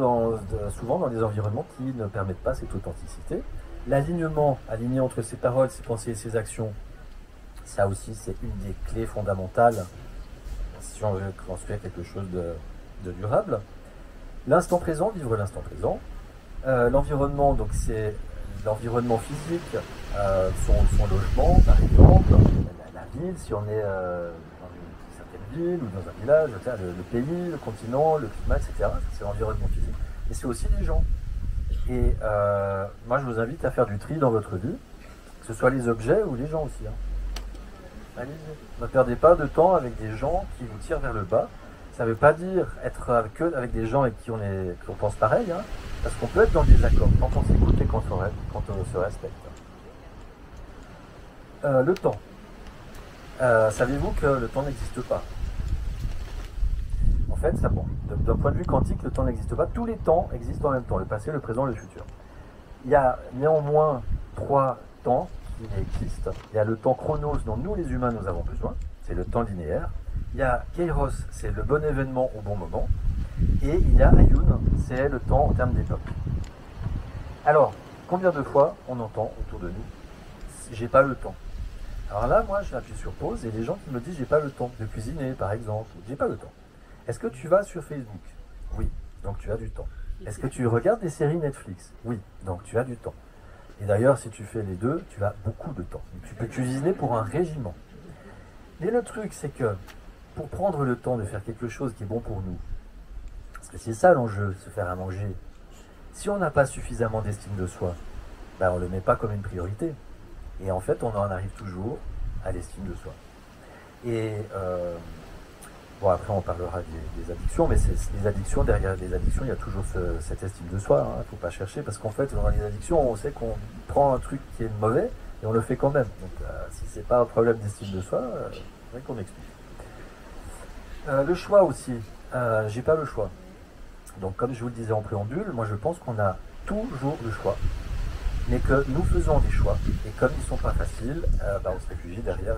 souvent dans des environnements qui ne permettent pas cette authenticité. L'alignement, aligné entre ses paroles, ses pensées et ses actions, ça aussi, c'est une des clés fondamentales si on veut construire quelque chose de durable. L'instant présent, vivre l'instant présent. L'environnement, donc c'est l'environnement physique, son logement, par exemple. La ville, si on est dans une certaine ville ou dans un village, le pays, le continent, le climat, etc. C'est l'environnement physique. Et c'est aussi les gens. Et moi, je vous invite à faire du tri dans votre vie, que ce soit les objets ou les gens aussi. Allez-y. Ne perdez pas de temps avec des gens qui vous tirent vers le bas. Ça ne veut pas dire être avec des gens avec qui on pense pareil, parce qu'on peut être dans le désaccord quand on s'écoute et quand on se respecte. Le temps. Savez-vous que le temps n'existe pas? En fait, d'un point de vue quantique, le temps n'existe pas. Tous les temps existent en même temps, le passé, le présent, le futur. Il y a néanmoins 3 temps qui existent. Il y a le temps chronos dont nous, les humains, nous avons besoin. C'est le temps linéaire. Il y a Kairos, c'est le bon événement au bon moment. Et il y a Ayun, c'est le temps en termes d'époque. Alors, combien de fois on entend autour de nous « j'ai pas le temps ». Alors là, moi, j'appuie sur pause et les gens qui me disent « j'ai pas le temps de cuisiner, par exemple », « j'ai pas le temps ». Est-ce que tu vas sur Facebook? Oui, donc tu as du temps. Est-ce que tu regardes des séries Netflix? Oui, donc tu as du temps. Et d'ailleurs, si tu fais les deux, tu as beaucoup de temps. Tu peux cuisiner pour un régiment. Mais le truc, c'est que pour prendre le temps de faire quelque chose qui est bon pour nous, parce que c'est ça l'enjeu, se faire à manger, si on n'a pas suffisamment d'estime de soi, ben on ne le met pas comme une priorité. Et en fait, on en arrive toujours à l'estime de soi. Et bon, après, on parlera des addictions, mais les addictions, derrière les addictions, il y a toujours cette estime de soi. Il ne faut pas chercher, parce qu'en fait, dans les addictions, on sait qu'on prend un truc qui est mauvais et on le fait quand même. Donc, si ce n'est pas un problème d'estime de soi, il faudrait qu'on explique. Le choix aussi. J'ai pas le choix. Donc, comme je vous le disais en préambule, moi, je pense qu'on a toujours le choix, mais que nous faisons des choix, et comme ils ne sont pas faciles, on se réfugie derrière,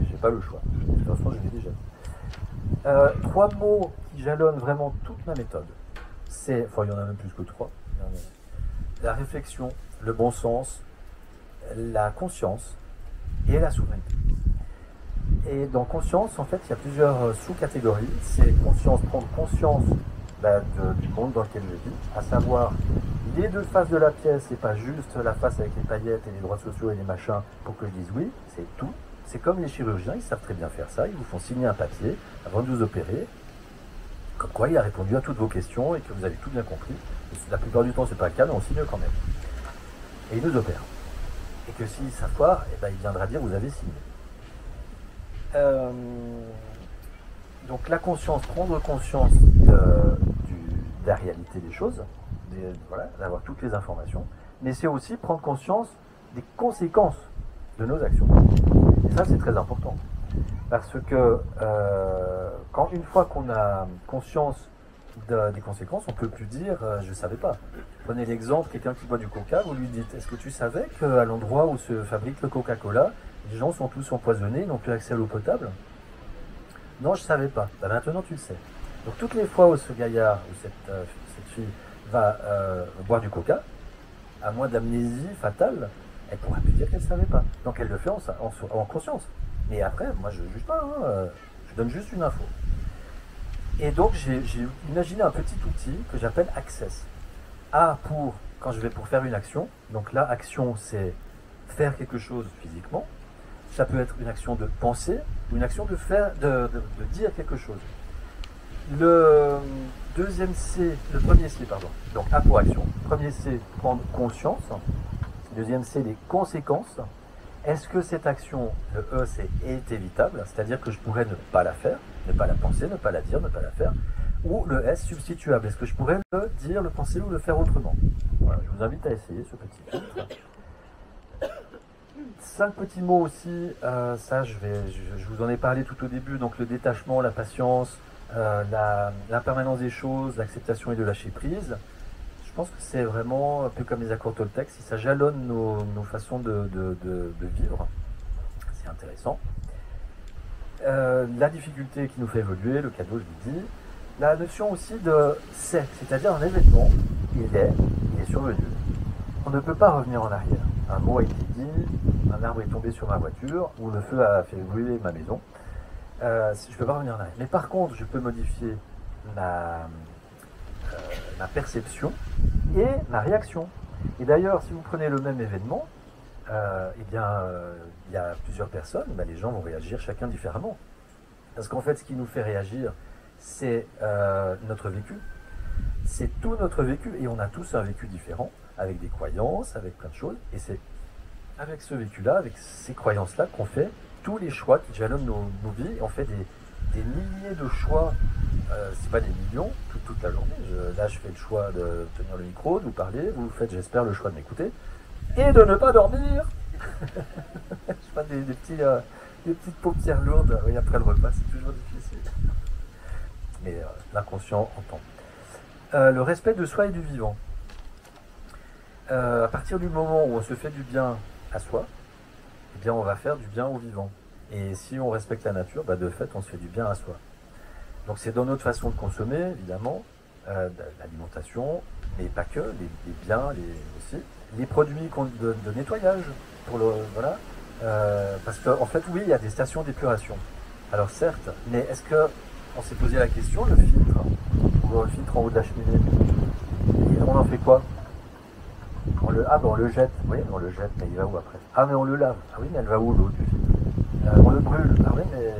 j'ai pas le choix. De toute façon, je l'ai déjà dit. 3 mots qui jalonnent vraiment toute ma méthode. Il y en a même plus que 3. La réflexion, le bon sens, la conscience et la souveraineté. Et dans conscience, en fait, il y a plusieurs sous-catégories. C'est conscience, prendre conscience du monde dans lequel je vis, à savoir les deux faces de la pièce et pas juste la face avec les paillettes et les droits sociaux et les machins pour que je dise oui, c'est tout. C'est comme les chirurgiens, ils savent très bien faire ça, ils vous font signer un papier avant de vous opérer, comme quoi il a répondu à toutes vos questions et que vous avez tout bien compris. La plupart du temps, c'est pas le cas, mais on signe quand même. Et il nous opère. Et que s'il savent pas, il viendra dire vous avez signé. Donc la conscience, prendre conscience de la réalité des choses, d'avoir toutes les informations, mais c'est aussi prendre conscience des conséquences de nos actions. Et ça, c'est très important. Parce que une fois qu'on a conscience des conséquences, on ne peut plus dire je ne savais pas. Prenez l'exemple, quelqu'un qui boit du coca, vous lui dites est-ce que tu savais qu'à l'endroit où se fabrique le Coca-Cola, les gens sont tous empoisonnés, ils n'ont plus accès à l'eau potable? Non, je ne savais pas. Maintenant, tu le sais. Donc, toutes les fois où ce gaillard ou cette fille va boire du coca, à moins d'amnésie fatale, elle ne pourra plus dire qu'elle ne savait pas. Donc, elle le fait en conscience. Mais après, moi, je ne juge pas. Je donne juste une info. Et donc, j'ai imaginé un petit outil que j'appelle Access. Quand je vais pour faire une action. Donc là, action, c'est faire quelque chose physiquement. Ça peut être une action de penser ou une action de dire quelque chose. Le premier C, pardon. Donc A pour action. Premier C, prendre conscience. Deuxième C, les conséquences. Est-ce que cette action, le E, est évitable? C'est-à-dire que je pourrais ne pas la faire, ne pas la penser, ne pas la dire, ne pas la faire. Ou le S, substituable. Est-ce que je pourrais le dire, le penser ou le faire autrement? Voilà, je vous invite à essayer ce petit filtre. 5 petits mots aussi, ça je vous en ai parlé tout au début, donc le détachement, la patience, l'impermanence des choses, l'acceptation et le lâcher prise. Je pense que c'est vraiment un peu comme les accords Toltec, si ça jalonne nos façons de vivre, c'est intéressant. La difficulté qui nous fait évoluer, le cadeau je vous dis, la notion aussi de c'est-à-dire un événement, il est survenu. On ne peut pas revenir en arrière. Un mot a été dit, un arbre est tombé sur ma voiture, ou le feu a fait brûler ma maison. Je ne peux pas revenir en arrière. Mais par contre, je peux modifier ma perception et ma réaction. Et d'ailleurs, si vous prenez le même événement, il y a plusieurs personnes, les gens vont réagir chacun différemment. Parce qu'en fait, ce qui nous fait réagir, c'est notre vécu. C'est tout notre vécu, et on a tous un vécu différent, avec des croyances, avec plein de choses, et c'est avec ce vécu-là, avec ces croyances-là, qu'on fait tous les choix qui jalonnent nos vies, et on fait des milliers de choix, c'est pas des millions, toute la journée. Là, je fais le choix de tenir le micro, de vous parler, vous faites, j'espère, le choix de m'écouter, et de ne pas dormir. Je sais pas, des petites paupières lourdes, oui, après le repas, c'est toujours difficile. Mais l'inconscient entend. Le respect de soi et du vivant. À partir du moment où on se fait du bien à soi, eh bien on va faire du bien au vivant. Et si on respecte la nature, de fait on se fait du bien à soi. Donc c'est dans notre façon de consommer, évidemment, l'alimentation, mais pas que, les biens, aussi. Les produits de nettoyage, parce qu'en fait, oui, il y a des stations d'épuration. Alors certes, mais est-ce qu'on s'est posé la question, le filtre en haut de la cheminée, on en fait quoi? On le jette, oui, on le jette, mais il va où après? Ah, mais on le lave. Ah oui, mais elle va où l'eau du filtre? On le brûle. Ah oui, mais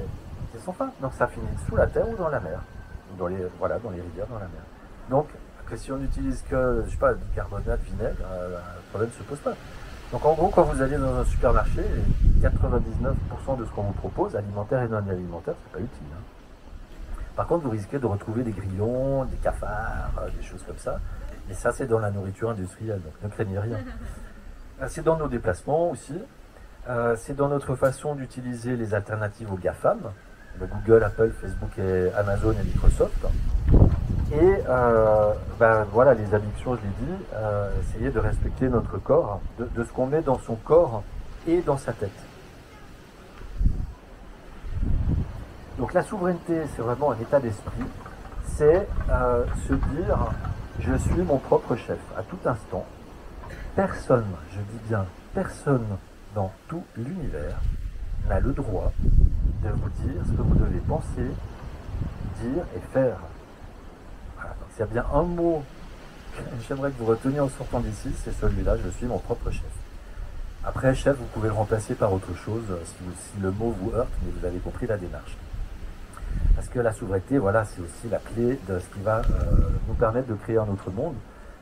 c'est sans fin. Donc ça finit sous la terre ou dans la mer. Dans les rivières, dans la mer. Donc, que si on n'utilise que, je sais pas, bicarbonate, vinaigre, le problème ne se pose pas. Donc en gros, quand vous allez dans un supermarché, 99% de ce qu'on vous propose, alimentaire et non alimentaire, c'est pas utile. Par contre, vous risquez de retrouver des grillons, des cafards, des choses comme ça. Et ça, c'est dans la nourriture industrielle, donc ne craignez rien. C'est dans nos déplacements aussi. C'est dans notre façon d'utiliser les alternatives aux GAFAM, Google, Apple, Facebook, et Amazon et Microsoft. Et voilà, les addictions, je l'ai dit, essayer de respecter notre corps, de ce qu'on met dans son corps et dans sa tête. Donc la souveraineté, c'est vraiment un état d'esprit, c'est se dire je suis mon propre chef à tout instant. Personne, je dis bien personne dans tout l'univers n'a le droit de vous dire ce que vous devez penser, dire et faire. Voilà. Donc s'il y a bien un mot que j'aimerais que vous reteniez en sortant d'ici, c'est celui-là, je suis mon propre chef. Après chef, vous pouvez le remplacer par autre chose si le mot vous heurte, mais vous avez compris la démarche. Parce que la souveraineté, voilà, c'est aussi la clé de ce qui va nous permettre de créer un autre monde.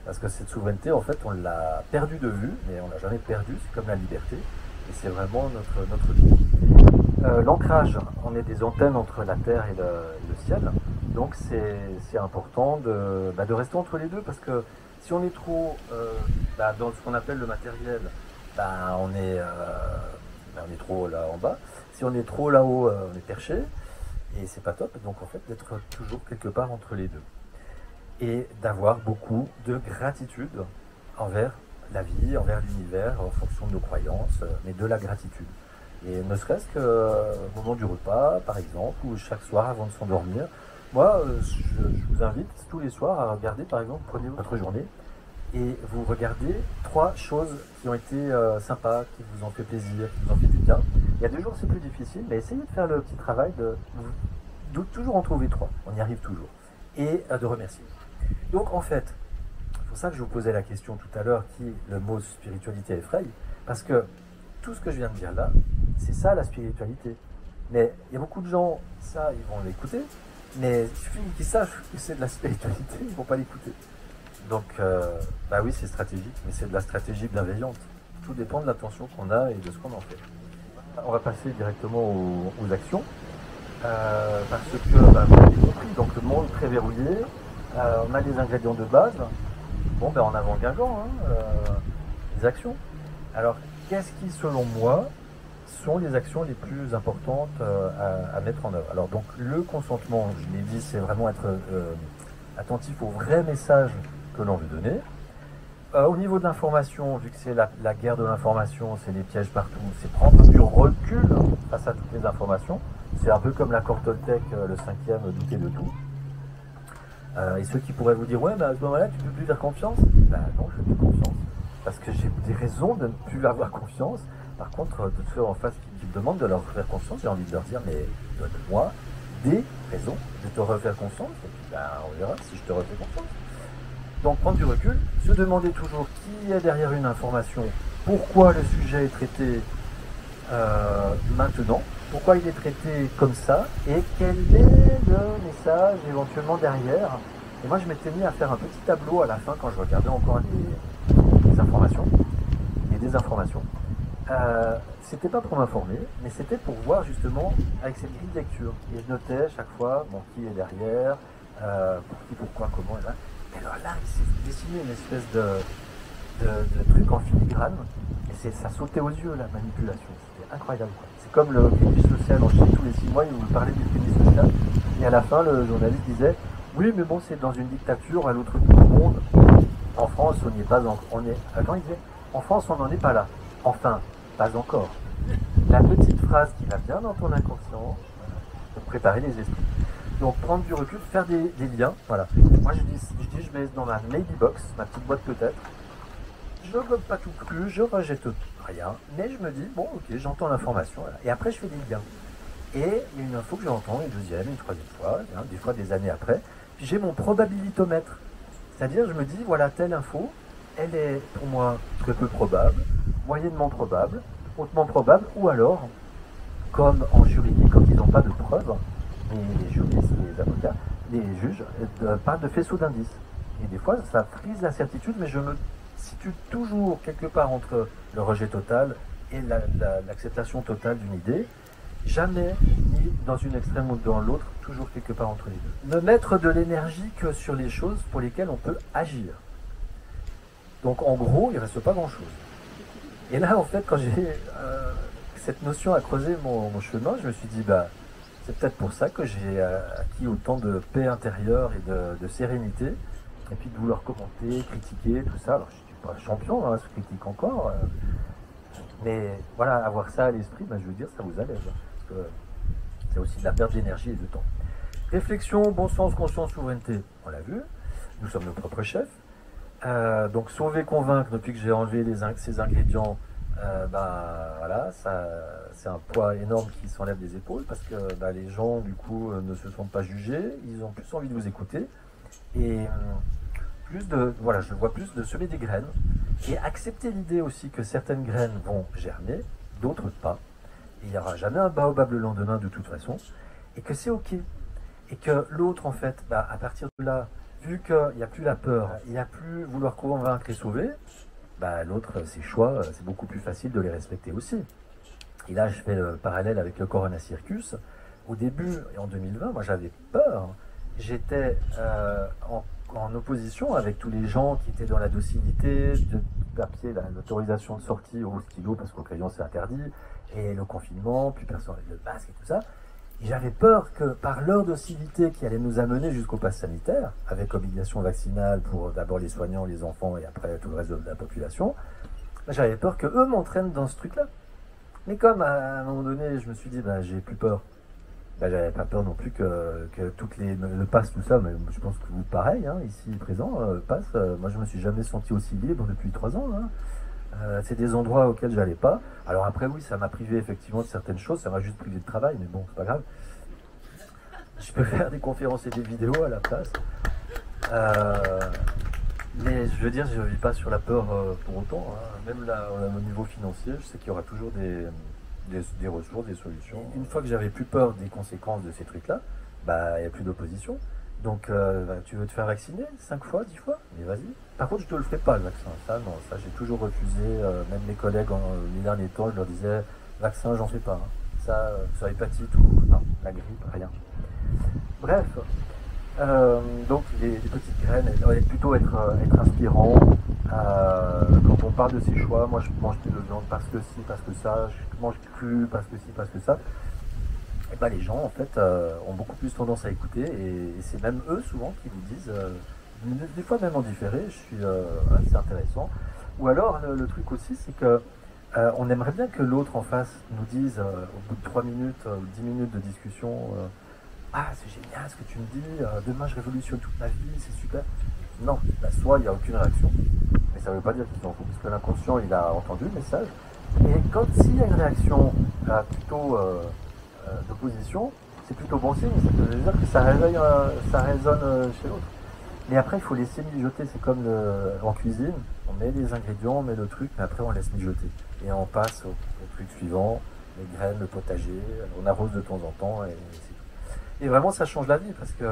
Parce que cette souveraineté, en fait, on l'a perdue de vue, mais on l'a jamais perdue, c'est comme la liberté. Et c'est vraiment notre vie. L'ancrage, on est des antennes entre la terre et le ciel. Donc c'est important de rester entre les deux, parce que si on est trop dans ce qu'on appelle le matériel, on est trop là en bas. Si on est trop là-haut, on est perché. Et c'est pas top, donc en fait d'être toujours quelque part entre les deux. Et d'avoir beaucoup de gratitude envers la vie, envers l'univers, en fonction de nos croyances, mais de la gratitude. Et ne serait-ce qu'au moment du repas, par exemple, ou chaque soir avant de s'endormir, moi je vous invite tous les soirs à regarder, par exemple, prenez votre journée et vous regardez 3 choses qui ont été sympas, qui vous ont fait plaisir, qui vous ont fait du bien. Il y a 2 jours c'est plus difficile, mais essayez de faire le petit travail de toujours en trouver 3, on y arrive toujours, et de remercier. Donc en fait, c'est pour ça que je vous posais la question tout à l'heure, qui le mot spiritualité effraie, parce que tout ce que je viens de dire là, c'est ça la spiritualité. Mais il y a beaucoup de gens, ça ils vont l'écouter, mais il suffit qu'ils sachent que c'est de la spiritualité, ils ne vont pas l'écouter. Donc, oui, c'est stratégique, mais c'est de la stratégie bienveillante. Tout dépend de l'attention qu'on a et de ce qu'on en fait. On va passer directement aux actions, parce que, vous l'avez compris, donc le monde très verrouillé, on a les ingrédients de base, en avant Guingamp, les actions. Alors, qu'est-ce qui, selon moi, sont les actions les plus importantes à mettre en œuvre? Alors, donc, le consentement, je l'ai dit, c'est vraiment être attentif aux vrais messages que l'on veut donner. Au niveau de l'information, vu que c'est la guerre de l'information, c'est les pièges partout, c'est prendre du recul face à toutes les informations. C'est un peu comme l'accord Toltec, le 5e, douter de tout. Et ceux qui pourraient vous dire, ouais, à ce moment-là, tu ne peux plus faire confiance. Non, je fais plus confiance. Parce que j'ai des raisons de ne plus avoir confiance. Par contre, de ceux en face qui me demandent de leur faire confiance, j'ai envie de leur dire, mais donne-moi des raisons de te refaire confiance. Et puis, on verra si je te refais confiance. Donc prendre du recul, se demander toujours qui est derrière une information, pourquoi le sujet est traité maintenant, pourquoi il est traité comme ça, et quel est le message éventuellement derrière. Et moi je m'étais mis à faire un petit tableau à la fin quand je regardais encore les informations et des informations. C'était pas pour m'informer, mais c'était pour voir justement avec cette grille de lecture. Et je notais chaque fois qui est derrière, pour qui, pourquoi, comment, et là. Et alors là, il s'est dessiné une espèce de truc en filigrane, et ça sautait aux yeux, la manipulation. C'était incroyable, quoi. C'est comme le crédit social en Chine, tous les 6 mois, ils vous parlaient du crédit social, et à la fin, le journaliste disait « Oui, mais bon, c'est dans une dictature à l'autre bout du monde. En France, on n'y est pas encore. Attends, il disait « En France, on n'en est pas là. Enfin, pas encore. » La petite phrase qui va bien dans ton inconscient, pour préparer les esprits. Donc prendre du recul, faire des liens, voilà. Moi je dis, je mets dans ma mailbox, ma petite boîte peut-être. Je ne veux pas tout cru, je rejette rien, mais je me dis, bon ok, j'entends l'information, voilà. Et après je fais des liens. Et il y a une info que j'entends, une deuxième, une troisième fois, des fois des années après, puis j'ai mon probabilitomètre. C'est-à-dire, je me dis, voilà, telle info, elle est pour moi très peu probable, moyennement probable, hautement probable, ou alors, comme en juridique, quand ils n'ont pas de preuves, les juristes, les avocats, les juges, parlent de faisceau d'indices. Et des fois, ça frise la certitude, mais je me situe toujours quelque part entre le rejet total et l'acceptation totale d'une idée. Jamais ni dans une extrême ou dans l'autre, toujours quelque part entre les deux. Ne mettre de l'énergie que sur les choses pour lesquelles on peut agir. Donc en gros, il ne reste pas grand-chose. Et là, en fait, quand j'ai cette notion à creuser mon chemin, je me suis dit, C'est peut-être pour ça que j'ai acquis autant de paix intérieure et de sérénité, et puis de vouloir commenter, critiquer, tout ça. Alors je suis pas champion, hein, je critique encore, mais voilà, avoir ça à l'esprit, ben, je veux dire, ça vous allège, parce que c'est aussi de la perte d'énergie et de temps. Réflexion, bon sens, conscience, souveraineté, on l'a vu, nous sommes nos propres chefs. Donc sauver, convaincre, depuis que j'ai enlevé ces ingrédients, voilà, c'est un poids énorme qui s'enlève des épaules parce que les gens du coup ne se sentent pas jugés, ils ont plus envie de vous écouter et voilà, je vois plus de semer des graines et accepter l'idée aussi que certaines graines vont germer, d'autres pas. Et il n'y aura jamais un baobab le lendemain de toute façon et que c'est ok et que l'autre en fait, à partir de là, vu qu'il n'y a plus la peur, il n'y a plus vouloir convaincre et sauver, l'autre, ses choix, c'est beaucoup plus facile de les respecter aussi. Et là, je fais le parallèle avec le Corona Circus. Au début, et en 2020, moi j'avais peur. J'étais en opposition avec tous les gens qui étaient dans la docilité, de papier, l'autorisation de sortie au stylo, parce qu'au crayon c'est interdit, et le confinement, plus personne avec le masque et tout ça. J'avais peur que par leur docilité qui allait nous amener jusqu'au pass sanitaire, avec obligation vaccinale pour d'abord les soignants, les enfants et après tout le reste de la population, j'avais peur qu'eux m'entraînent dans ce truc-là. Mais comme à un moment donné, je me suis dit, j'ai plus peur. J'avais pas peur non plus que toutes le pass, tout ça, mais je pense que vous, pareil, hein, ici présent, pass, moi je me suis jamais senti aussi libre depuis 3 ans. Hein. C'est des endroits auxquels j'allais pas. Alors après oui, ça m'a privé effectivement de certaines choses, ça m'a juste privé de travail, mais bon, c'est pas grave. Je peux faire des conférences et des vidéos à la place. Mais je veux dire, je ne vis pas sur la peur pour autant. Hein. Même là, au niveau financier, je sais qu'il y aura toujours des ressources, des solutions. Une fois que j'avais plus peur des conséquences de ces trucs-là, il n'y a plus d'opposition. Donc, tu veux te faire vacciner 5 fois, 10 fois? Mais vas-y. Par contre, je ne te le ferai pas, le vaccin. Ça, non, ça, j'ai toujours refusé. Même mes collègues, les derniers temps, je leur disais, vaccin, j'en fais pas. Hein. Ça, sur l'hépatite ou non, la grippe, rien. Bref, donc les petites graines, plutôt être inspirant. Quand on parle de ses choix, moi je mange plus de viande parce que si, parce que ça, je mange cru parce que si, parce que ça. Et les gens en fait ont beaucoup plus tendance à écouter et c'est même eux souvent qui vous disent, des fois même en différé, c'est intéressant. Ou alors le truc aussi c'est que on aimerait bien que l'autre en face nous dise au bout de 3 minutes ou 10 minutes de discussion ah, c'est génial ce que tu me dis, demain je révolutionne toute ma vie, c'est super. Non, soit il n'y a aucune réaction, mais ça ne veut pas dire qu'il s'en fout, parce que l'inconscient il a entendu le message, et quand s'il y a une réaction plutôt d'opposition, c'est plutôt bon signe, ça veut dire que ça résonne chez l'autre. Mais après il faut laisser mijoter, c'est comme en cuisine, on met les ingrédients, on met le truc, mais après on laisse mijoter. Et on passe au truc suivant, les graines, le potager, on arrose de temps en temps, et vraiment, ça change la vie parce que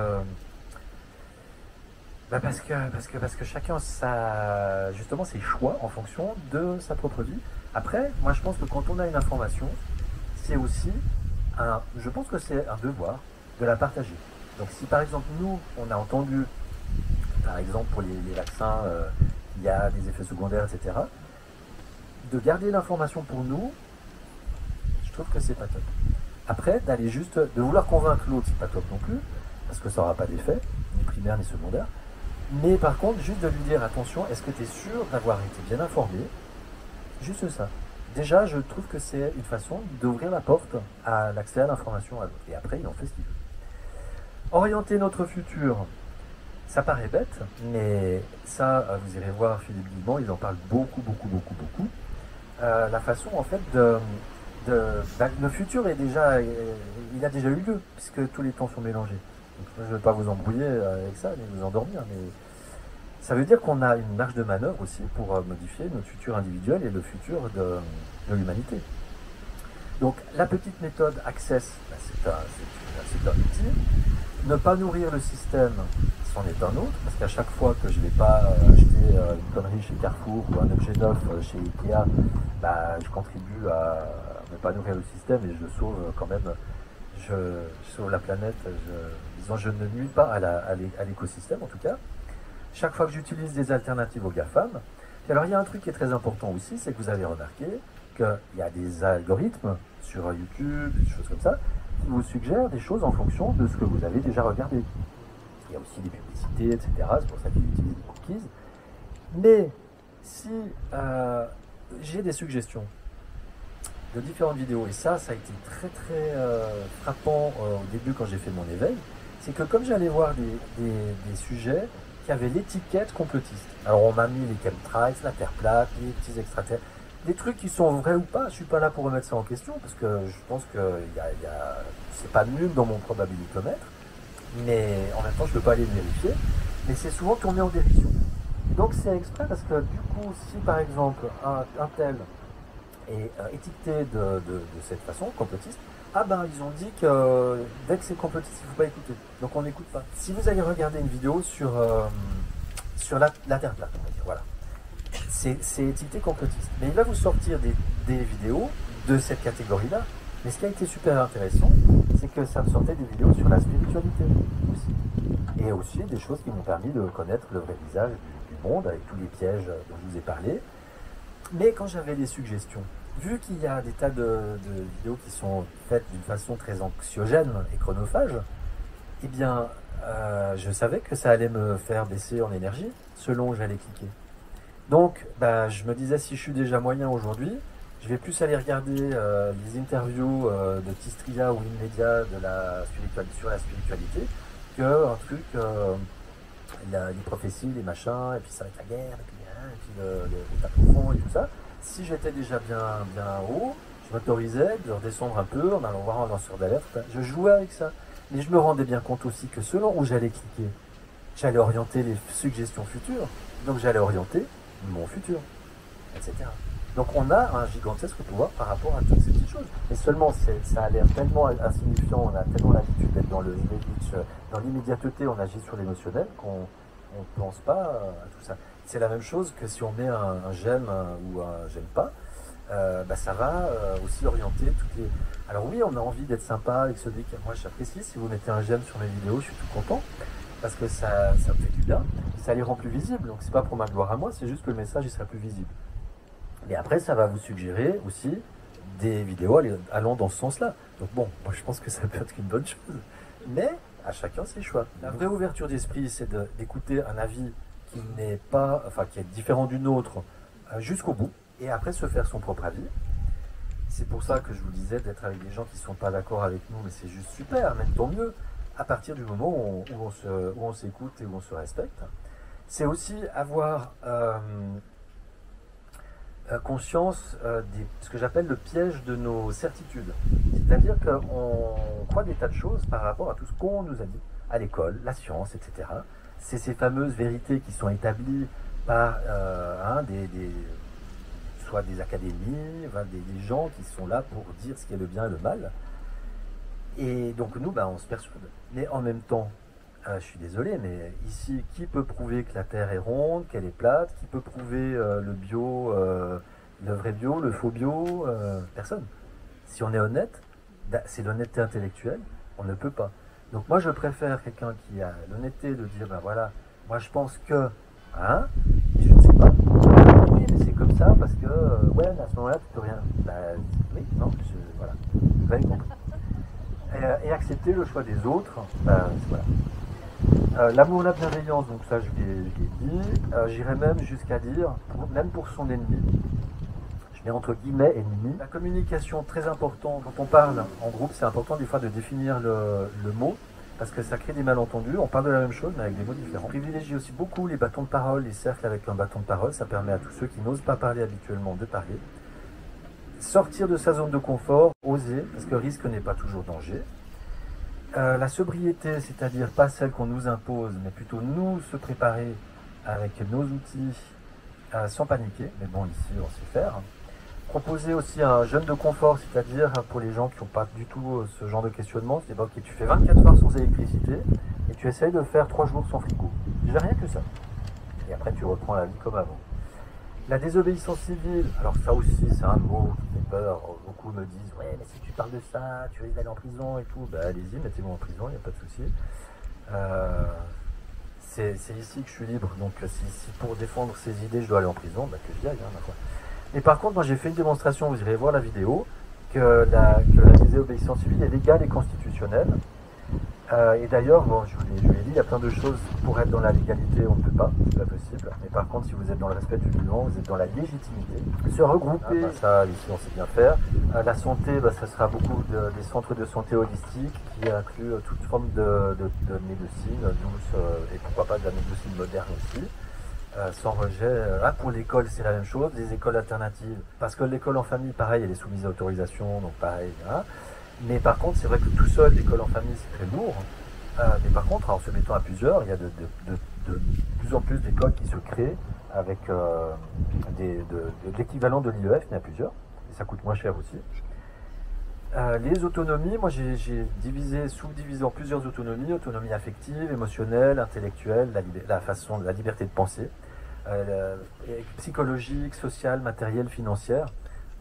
chacun a justement ses choix en fonction de sa propre vie. Après, moi, je pense que quand on a une information, c'est aussi je pense que c'est un devoir de la partager. Donc, si par exemple nous, on a entendu, par exemple pour les vaccins, il y a des effets secondaires, etc. De garder l'information pour nous, je trouve que c'est pas top. Après, de vouloir convaincre l'autre, c'est pas top non plus, parce que ça n'aura pas d'effet, ni primaire ni secondaire. Mais par contre, juste de lui dire, attention, est-ce que tu es sûr d'avoir été bien informé? Juste ça. Déjà, je trouve que c'est une façon d'ouvrir la porte à l'accès à l'information à l'autre. Et après, il en fait ce qu'il veut. Orienter notre futur, ça paraît bête, mais ça, vous irez voir Philippe Guillemont, il en parle beaucoup. La façon, en fait, le futur il a déjà eu lieu, puisque tous les temps sont mélangés. Donc, je ne vais pas vous embrouiller avec ça, ni vous endormir, mais ça veut dire qu'on a une marge de manœuvre aussi pour modifier notre futur individuel et le futur de l'humanité. Donc la petite méthode Access, c'est un outil. Ne pas nourrir le système, c'en est un autre, parce qu'à chaque fois que je ne vais pas acheter une connerie chez Carrefour ou un objet neuf chez Ikea, je contribue à ne pas nourrir le système et je sauve quand même, je sauve la planète, je ne nuis pas à l'écosystème en tout cas. Chaque fois que j'utilise des alternatives aux GAFAM, et alors il y a un truc qui est très important aussi, c'est que vous avez remarqué qu'il y a des algorithmes sur YouTube, des choses comme ça, qui vous suggère des choses en fonction de ce que vous avez déjà regardé. Il y a aussi des publicités, etc. C'est pour ça qu'ils utilisent les cookies. Mais si j'ai des suggestions de différentes vidéos, et ça a été très très frappant au début quand j'ai fait mon éveil, c'est que comme j'allais voir des sujets qui avaient l'étiquette complotiste. Alors on m'a mis les chemtrails, la Terre plate, les petits extraterrestres, des trucs qui sont vrais ou pas, je suis pas là pour remettre ça en question, parce que je pense que c'est pas nul dans mon probabilitomètre, mais en même temps je peux pas aller le vérifier, mais c'est souvent tourné en dérision. Donc c'est exprès parce que du coup, si par exemple un tel est étiqueté de cette façon, complotiste, ah ben ils ont dit que dès que c'est complotiste, il ne faut pas écouter. Donc on n'écoute pas. Si vous allez regarder une vidéo sur la Terre plate, on va dire, voilà, c'est étiqueté complotiste. Mais il va vous sortir des vidéos de cette catégorie-là. Mais ce qui a été super intéressant, c'est que ça me sortait des vidéos sur la spiritualité aussi. Et aussi des choses qui m'ont permis de connaître le vrai visage du monde, avec tous les pièges dont je vous ai parlé. Mais quand j'avais des suggestions, vu qu'il y a des tas de vidéos qui sont faites d'une façon très anxiogène et chronophage, eh bien, je savais que ça allait me faire baisser en énergie selon où j'allais cliquer. Donc, je me disais, si je suis déjà moyen aujourd'hui, je vais plus aller regarder les interviews de Tistria ou Inmedia sur la spiritualité qu'un truc, les prophéties, les machins, et puis ça va être la guerre, et puis le tas profond et tout ça. Si j'étais déjà bien haut, je m'autorisais de redescendre un peu en allant voir un lanceur d'alerte. Je jouais avec ça. Mais je me rendais bien compte aussi que selon où j'allais cliquer, j'allais orienter les suggestions futures. Donc j'allais orienter mon futur, etc. Donc on a un gigantesque pouvoir par rapport à toutes ces petites choses. Et seulement, ça a l'air tellement insignifiant, on a tellement l'habitude d'être dans le glitch, dans l'immédiateté, on agit sur l'émotionnel qu'on ne pense pas à tout ça. C'est la même chose que si on met un j'aime ou un j'aime pas, ça va aussi orienter toutes les... Alors oui, on a envie d'être sympa avec celui que moi j'apprécie. Si vous mettez un j'aime sur mes vidéos, je suis tout content, parce que ça me fait du bien, ça les rend plus visibles. Donc c'est pas pour ma gloire à moi, c'est juste que le message il sera plus visible. Et après, ça va vous suggérer aussi des vidéos allant dans ce sens-là. Donc bon, moi je pense que ça peut être une bonne chose. Mais à chacun ses choix. La vraie ouverture d'esprit, c'est d'écouter un avis qui n'est pas, enfin qui est différent d'une autre jusqu'au bout, et après se faire son propre avis. C'est pour ça que je vous disais d'être avec des gens qui ne sont pas d'accord avec nous, mais c'est juste super, même tant mieux, à partir du moment où on s'écoute et où on se respecte. C'est aussi avoir conscience de ce que j'appelle le piège de nos certitudes. C'est-à-dire qu'on croit des tas de choses par rapport à tout ce qu'on nous a dit à l'école, la science, etc. C'est ces fameuses vérités qui sont établies par soit des académies, des gens qui sont là pour dire ce qui est le bien et le mal. Et donc nous, on se persuade. Mais en même temps, je suis désolé, mais ici, qui peut prouver que la Terre est ronde, qu'elle est plate? Qui peut prouver le bio, le vrai bio, le faux bio? Personne. Si on est honnête, c'est l'honnêteté intellectuelle, on ne peut pas. Donc moi, je préfère quelqu'un qui a l'honnêteté de dire, voilà, moi je pense que, je ne sais pas. Oui, mais c'est comme ça, parce que, mais à ce moment-là, tu peux rien. Oui, non, voilà. Vous avez compris. Et accepter le choix des autres, voilà. L'amour, la bienveillance, donc ça je l'ai dit, j'irais même jusqu'à dire, même pour son ennemi, je mets entre guillemets ennemi, la communication très importante, quand on parle en groupe, c'est important des fois de définir le mot, parce que ça crée des malentendus, on parle de la même chose mais avec des mots différents. On privilégie aussi beaucoup les bâtons de parole, les cercles avec un bâton de parole, ça permet à tous ceux qui n'osent pas parler habituellement de parler. Sortir de sa zone de confort, oser, parce que risque n'est pas toujours danger. La sobriété, c'est-à-dire pas celle qu'on nous impose, mais plutôt nous se préparer avec nos outils sans paniquer, mais bon, ici on sait faire. Proposer aussi un jeûne de confort, c'est-à-dire pour les gens qui n'ont pas du tout ce genre de questionnement, c'est ok, tu fais 24 heures sans électricité et tu essayes de faire 3 jours sans frigo. Déjà rien que ça. Et après tu reprends la vie comme avant. La désobéissance civile, alors ça aussi c'est un mot qui fait peur, beaucoup me disent « Ouais mais si tu parles de ça, tu risques d'aller en prison et tout », allez-y, mettez-moi en prison, il n'y a pas de souci. C'est ici que je suis libre, donc si pour défendre ces idées je dois aller en prison, que j'y aille, ma foi. Mais par contre, moi j'ai fait une démonstration, vous irez voir la vidéo, que la désobéissance civile est légale et constitutionnelle. Et d'ailleurs, bon, je vous l'ai dit, il y a plein de choses pour être dans la légalité, on ne peut pas, c'est pas possible. Mais par contre, si vous êtes dans le respect du vivant, vous êtes dans la légitimité. Se regrouper, ça, ici, on sait bien faire. La santé, ça sera beaucoup des centres de santé holistique qui incluent toute forme de médecine douce et pourquoi pas de la médecine moderne aussi. Sans rejet. Pour l'école, c'est la même chose, des écoles alternatives. Parce que l'école en famille, pareil, elle est soumise à autorisation, donc pareil. Hein. Mais par contre, c'est vrai que tout seul, l'école en famille, c'est très lourd. Mais par contre, en se mettant à plusieurs, il y a de plus en plus d'écoles qui se créent avec l'équivalent de l'IEF, mais à plusieurs. Et ça coûte moins cher aussi. Les autonomies, moi j'ai sous-divisé en plusieurs autonomies, autonomie affective, émotionnelle, intellectuelle, la liberté de penser, psychologique, sociale, matérielle, financière.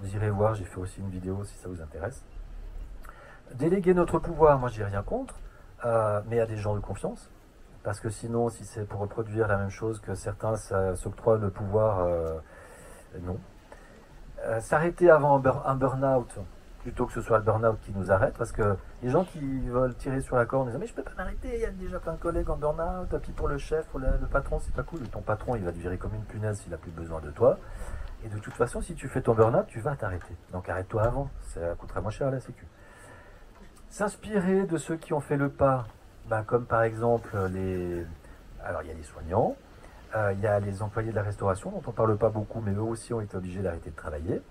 Vous irez voir, j'ai fait aussi une vidéo si ça vous intéresse. Déléguer notre pouvoir, moi j'ai rien contre, mais à des gens de confiance, parce que sinon, si c'est pour reproduire la même chose que certains s'octroient le pouvoir, non. S'arrêter avant un burn-out, plutôt que ce soit le burn-out qui nous arrête, parce que les gens qui veulent tirer sur la corde, ils disent mais je peux pas m'arrêter, il y a déjà plein de collègues en burn-out, puis pour le chef, pour le patron, c'est pas cool, ton patron il va te virer comme une punaise s'il a plus besoin de toi, et de toute façon si tu fais ton burn-out, tu vas t'arrêter, donc arrête-toi avant, ça coûtera moins cher à la sécu. S'inspirer de ceux qui ont fait le pas, comme par exemple alors il y a les soignants, il y a les employés de la restauration dont on ne parle pas beaucoup, mais eux aussi ont été obligés d'arrêter de travailler.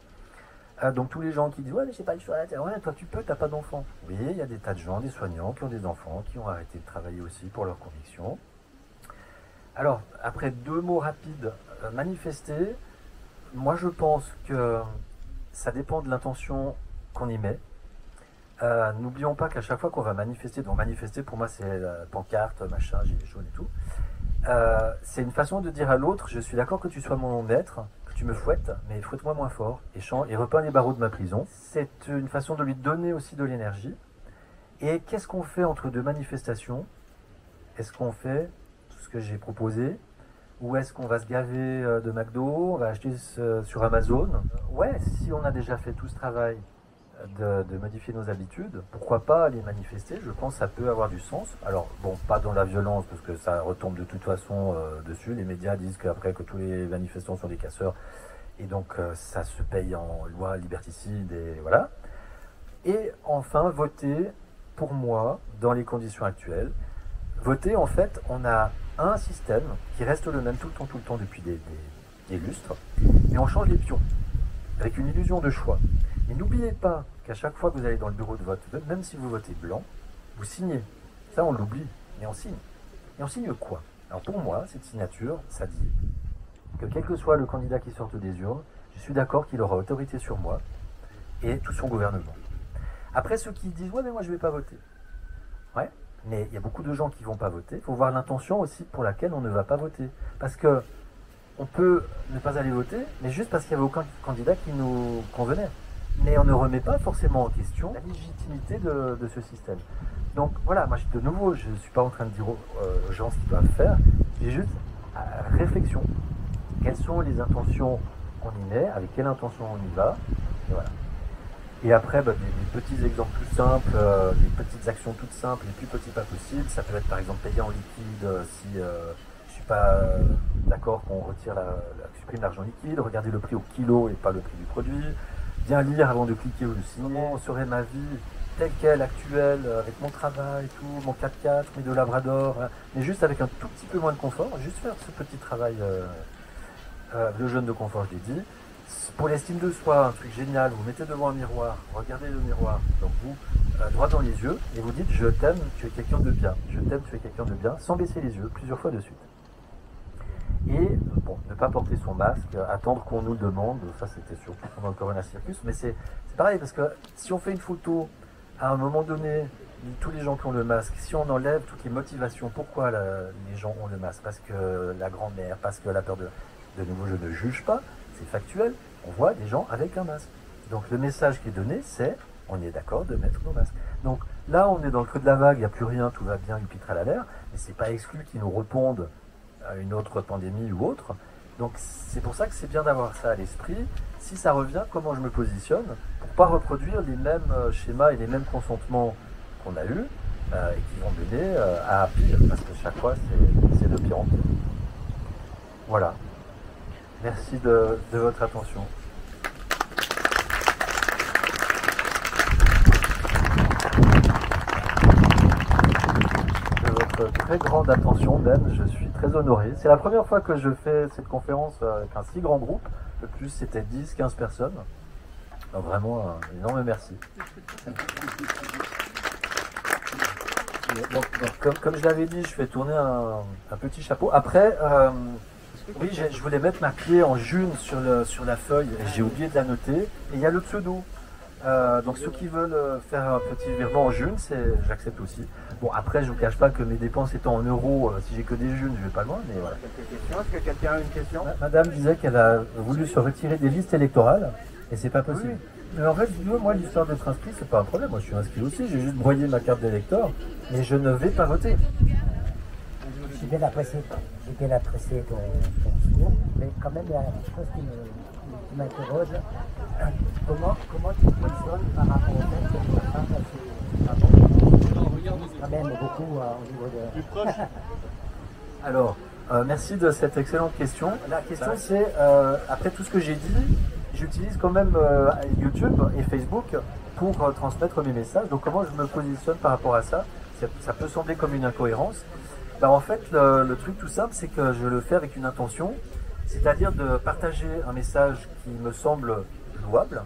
Donc tous les gens qui disent ouais mais j'ai pas le choix, ouais toi tu peux, t'as pas d'enfants. Oui, il y a des tas de gens, des soignants qui ont des enfants, qui ont arrêté de travailler aussi pour leurs convictions. Alors après 2 mots rapides, manifester, moi je pense que ça dépend de l'intention qu'on y met. N'oublions pas qu'à chaque fois qu'on va manifester, donc manifester pour moi c'est pancarte, machin, gilet jaune et tout, c'est une façon de dire à l'autre je suis d'accord que tu sois mon maître, tu me fouettes, mais fouette-moi moins fort, et repeins les barreaux de ma prison. C'est une façon de lui donner aussi de l'énergie. Et qu'est-ce qu'on fait entre 2 manifestations? Est-ce qu'on fait tout ce que j'ai proposé? Ou est-ce qu'on va se gaver de McDo, on va acheter sur Amazon? Ouais, si on a déjà fait tout ce travail de modifier nos habitudes, pourquoi pas aller manifester? Je pense que ça peut avoir du sens. Alors, bon, pas dans la violence, parce que ça retombe de toute façon dessus. Les médias disent qu'après que tous les manifestants sont des casseurs, et donc ça se paye en loi liberticide, et voilà. Et enfin, voter, pour moi, dans les conditions actuelles, voter, en fait, on a un système qui reste le même tout le temps depuis des lustres, mais on change les pions, avec une illusion de choix. Mais n'oubliez pas qu'à chaque fois que vous allez dans le bureau de vote, même si vous votez blanc, vous signez. Ça, on l'oublie, mais on signe. Et on signe quoi? Alors pour moi, cette signature, ça dit que quel que soit le candidat qui sorte des urnes, je suis d'accord qu'il aura autorité sur moi et tout son gouvernement. Après, ceux qui disent « ouais, mais moi, je ne vais pas voter ». Ouais, mais il y a beaucoup de gens qui ne vont pas voter. Il faut voir l'intention aussi pour laquelle on ne va pas voter. Parce que on peut ne pas aller voter, mais juste parce qu'il n'y avait aucun candidat qui nous convenait. Mais on ne remet pas forcément en question la légitimité de ce système. Donc voilà, moi de nouveau, je ne suis pas en train de dire aux gens ce qu'ils doivent faire, j'ai juste réflexion. Quelles sont les intentions qu'on y met, avec quelle intention on y va, et voilà. Et après, des petits exemples plus simples, des petites actions toutes simples, les plus petits pas possibles. Ça peut être par exemple payer en liquide si je ne suis pas d'accord qu'on supprime l'argent liquide, regarder le prix au kilo et pas le prix du produit. Bien lire avant de cliquer ou de signer. Comment serait ma vie telle qu'elle, actuelle, avec mon travail, tout, mon 4x4, mes 2 labradors, mais juste avec un tout petit peu moins de confort, juste faire ce petit travail de jeune de confort, je l'ai dit. Pour l'estime de soi, un truc génial, vous mettez devant un miroir, regardez le miroir, donc vous, droit dans les yeux, et vous dites je t'aime, tu es quelqu'un de bien, je t'aime, tu es quelqu'un de bien, sans baisser les yeux, plusieurs fois de suite. Et bon, ne pas porter son masque, attendre qu'on nous le demande, ça c'était surtout pendant le Corona Circus, mais c'est pareil, parce que si on fait une photo, à un moment donné, tous les gens qui ont le masque, si on enlève toutes les motivations, pourquoi les gens ont le masque? Parce que la grand-mère, parce que la peur de nouveau je ne juge pas, c'est factuel, on voit des gens avec un masque. Donc le message qui est donné, c'est on est d'accord de mettre nos masques. Donc là, on est dans le creux de la vague, il n'y a plus rien, tout va bien, Jupiter à la mer, mais c'est pas exclu qu'ils nous répondent à une autre pandémie ou autre. Donc c'est pour ça que c'est bien d'avoir ça à l'esprit. Si ça revient, comment je me positionne pour pas reproduire les mêmes schémas et les mêmes consentements qu'on a eus et qui vont mener à pire, parce que chaque fois c'est de pire en pire. Voilà. Merci de votre attention. De votre très grande attention même, je suis très honoré. C'est la première fois que je fais cette conférence avec un si grand groupe. Le plus c'était 10-15 personnes. Donc vraiment un énorme merci. Donc, comme je l'avais dit, je fais tourner un petit chapeau. Après, oui, je voulais mettre ma clé en june sur la feuille et j'ai oublié de la noter. Et il y a le pseudo. Donc ceux qui veulent faire un petit virement en june, j'accepte aussi. Bon, après, je ne vous cache pas que mes dépenses étant en euros, si j'ai que des junes, je vais pas loin. Mais voilà. Quelques questions. Est-ce que quelqu'un a une question? Madame disait qu'elle a voulu se retirer des listes électorales et c'est pas possible. Oui. Mais en fait, moi, l'histoire d'être inscrit, c'est pas un problème. Moi, je suis inscrit aussi. J'ai juste broyé ma carte d'électeur, mais je ne vais pas voter. J'ai bien apprécié ton discours, mais quand même, il y a quelque chose qui m'interroge. Comment tu te positionnes par rapport au fait que ta femme c'est quand même beaucoup au niveau de... Alors, merci de cette excellente question. La question c'est, après tout ce que j'ai dit, j'utilise quand même YouTube et Facebook pour transmettre mes messages. Donc comment je me positionne par rapport à ça? Ça peut sembler comme une incohérence. Bah, en fait, le truc tout simple, c'est que je le fais avec une intention, c'est-à-dire de partager un message qui me semble louable.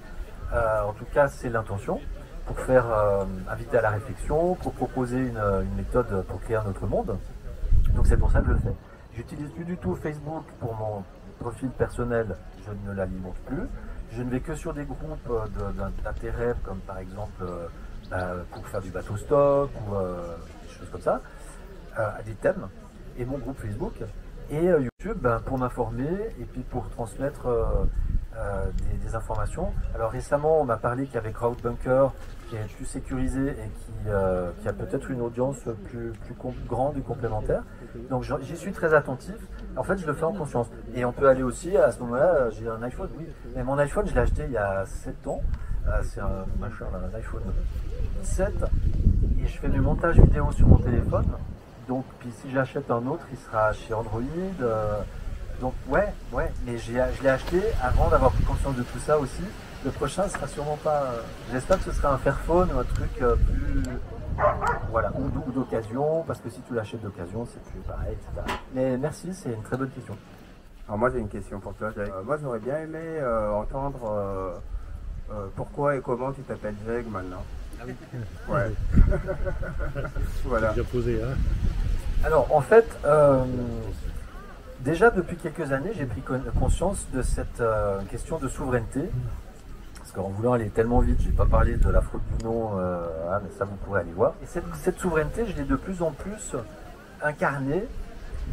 En tout cas, c'est l'intention, pour faire inviter à la réflexion, pour proposer une méthode pour créer un autre monde. Donc c'est pour ça que je le fais. J'utilise plus du tout Facebook pour mon profil personnel, je ne l'alimente plus. Je ne vais que sur des groupes d'intérêt, comme par exemple pour faire du bateau stop ou des choses comme ça, à des thèmes, et mon groupe Facebook, et YouTube pour m'informer et puis pour transmettre des informations. Alors récemment, on m'a parlé qu'il y avait Crowdbunker qui est plus sécurisé et qui a peut-être une audience plus grande et complémentaire. Donc j'y suis très attentif. En fait, je le fais en conscience. Et on peut aller aussi, à ce moment-là, j'ai un iPhone, oui. Mais mon iPhone, je l'ai acheté il y a 7 ans. C'est un iPhone 7. Et je fais du montage vidéo sur mon téléphone. Donc, puis si j'achète un autre, il sera chez Android. Donc ouais, mais je l'ai acheté avant d'avoir pris conscience de tout ça aussi. Le prochain sera sûrement pas... J'espère que ce sera un Fairphone ou un truc plus... Voilà, ou d'occasion, parce que si tu l'achètes d'occasion, c'est plus pareil, etc. Mais merci, c'est une très bonne question. Alors moi j'ai une question pour toi, Jake. Moi j'aurais bien aimé entendre pourquoi et comment tu t'appelles Jake maintenant. Ah oui. Ouais. Voilà. Déjà posé, hein. Alors en fait, déjà depuis quelques années, j'ai pris conscience de cette question de souveraineté. Parce qu'en voulant aller tellement vite, je n'ai pas parlé de la fraude du nom, mais ça vous pourrez aller voir. Et cette souveraineté, je l'ai de plus en plus incarnée,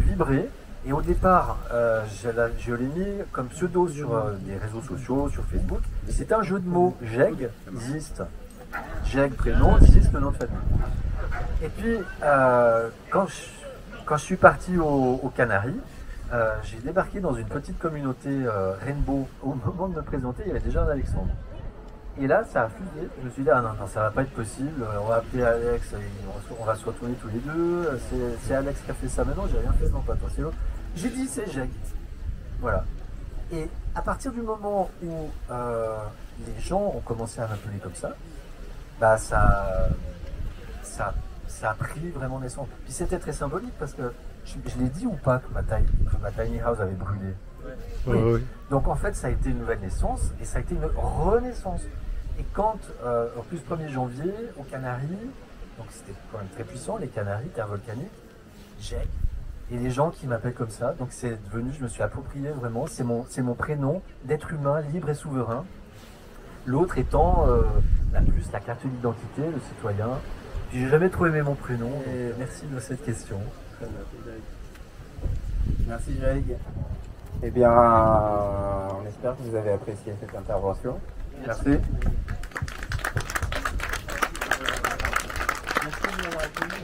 vibrée. Et au départ, je l'ai mis comme pseudo sur des réseaux sociaux, sur Facebook. C'est un jeu de mots, Jeg, Zist. Jeg, prénom, Zist, le nom de famille. Et puis, quand je suis parti aux Canaries, j'ai débarqué dans une petite communauté Rainbow. Au moment de me présenter, il y avait déjà un Alexandre. Et là, ça a fusé. Je me suis dit, ah non, ça va pas être possible. On va appeler Alex, et on va se retourner tous les deux. C'est Alex qui a fait ça. Mais non, j'ai rien fait, non, pas toi, c'est l'autre. J'ai dit, c'est Jeg. Voilà. Et à partir du moment où les gens ont commencé à m'appeler comme ça, bah ça a pris vraiment naissance. Puis c'était très symbolique parce que je l'ai dit ou pas que ma tiny house avait brûlé. Oui. Oui. Donc en fait ça a été une nouvelle naissance et ça a été une renaissance. Et quand, en plus 1er janvier, aux Canaries, donc c'était quand même très puissant, les Canaries, terre volcanique, Jeg, et les gens qui m'appellent comme ça, donc c'est devenu, je me suis approprié vraiment, c'est mon prénom d'être humain, libre et souverain. L'autre étant plus la carte d'identité, le citoyen. Puis j'ai jamais trop aimé mon prénom, et merci de cette question. Merci Jake. Eh bien, on espère que vous avez apprécié cette intervention. Merci. Merci de m'avoir accueilli.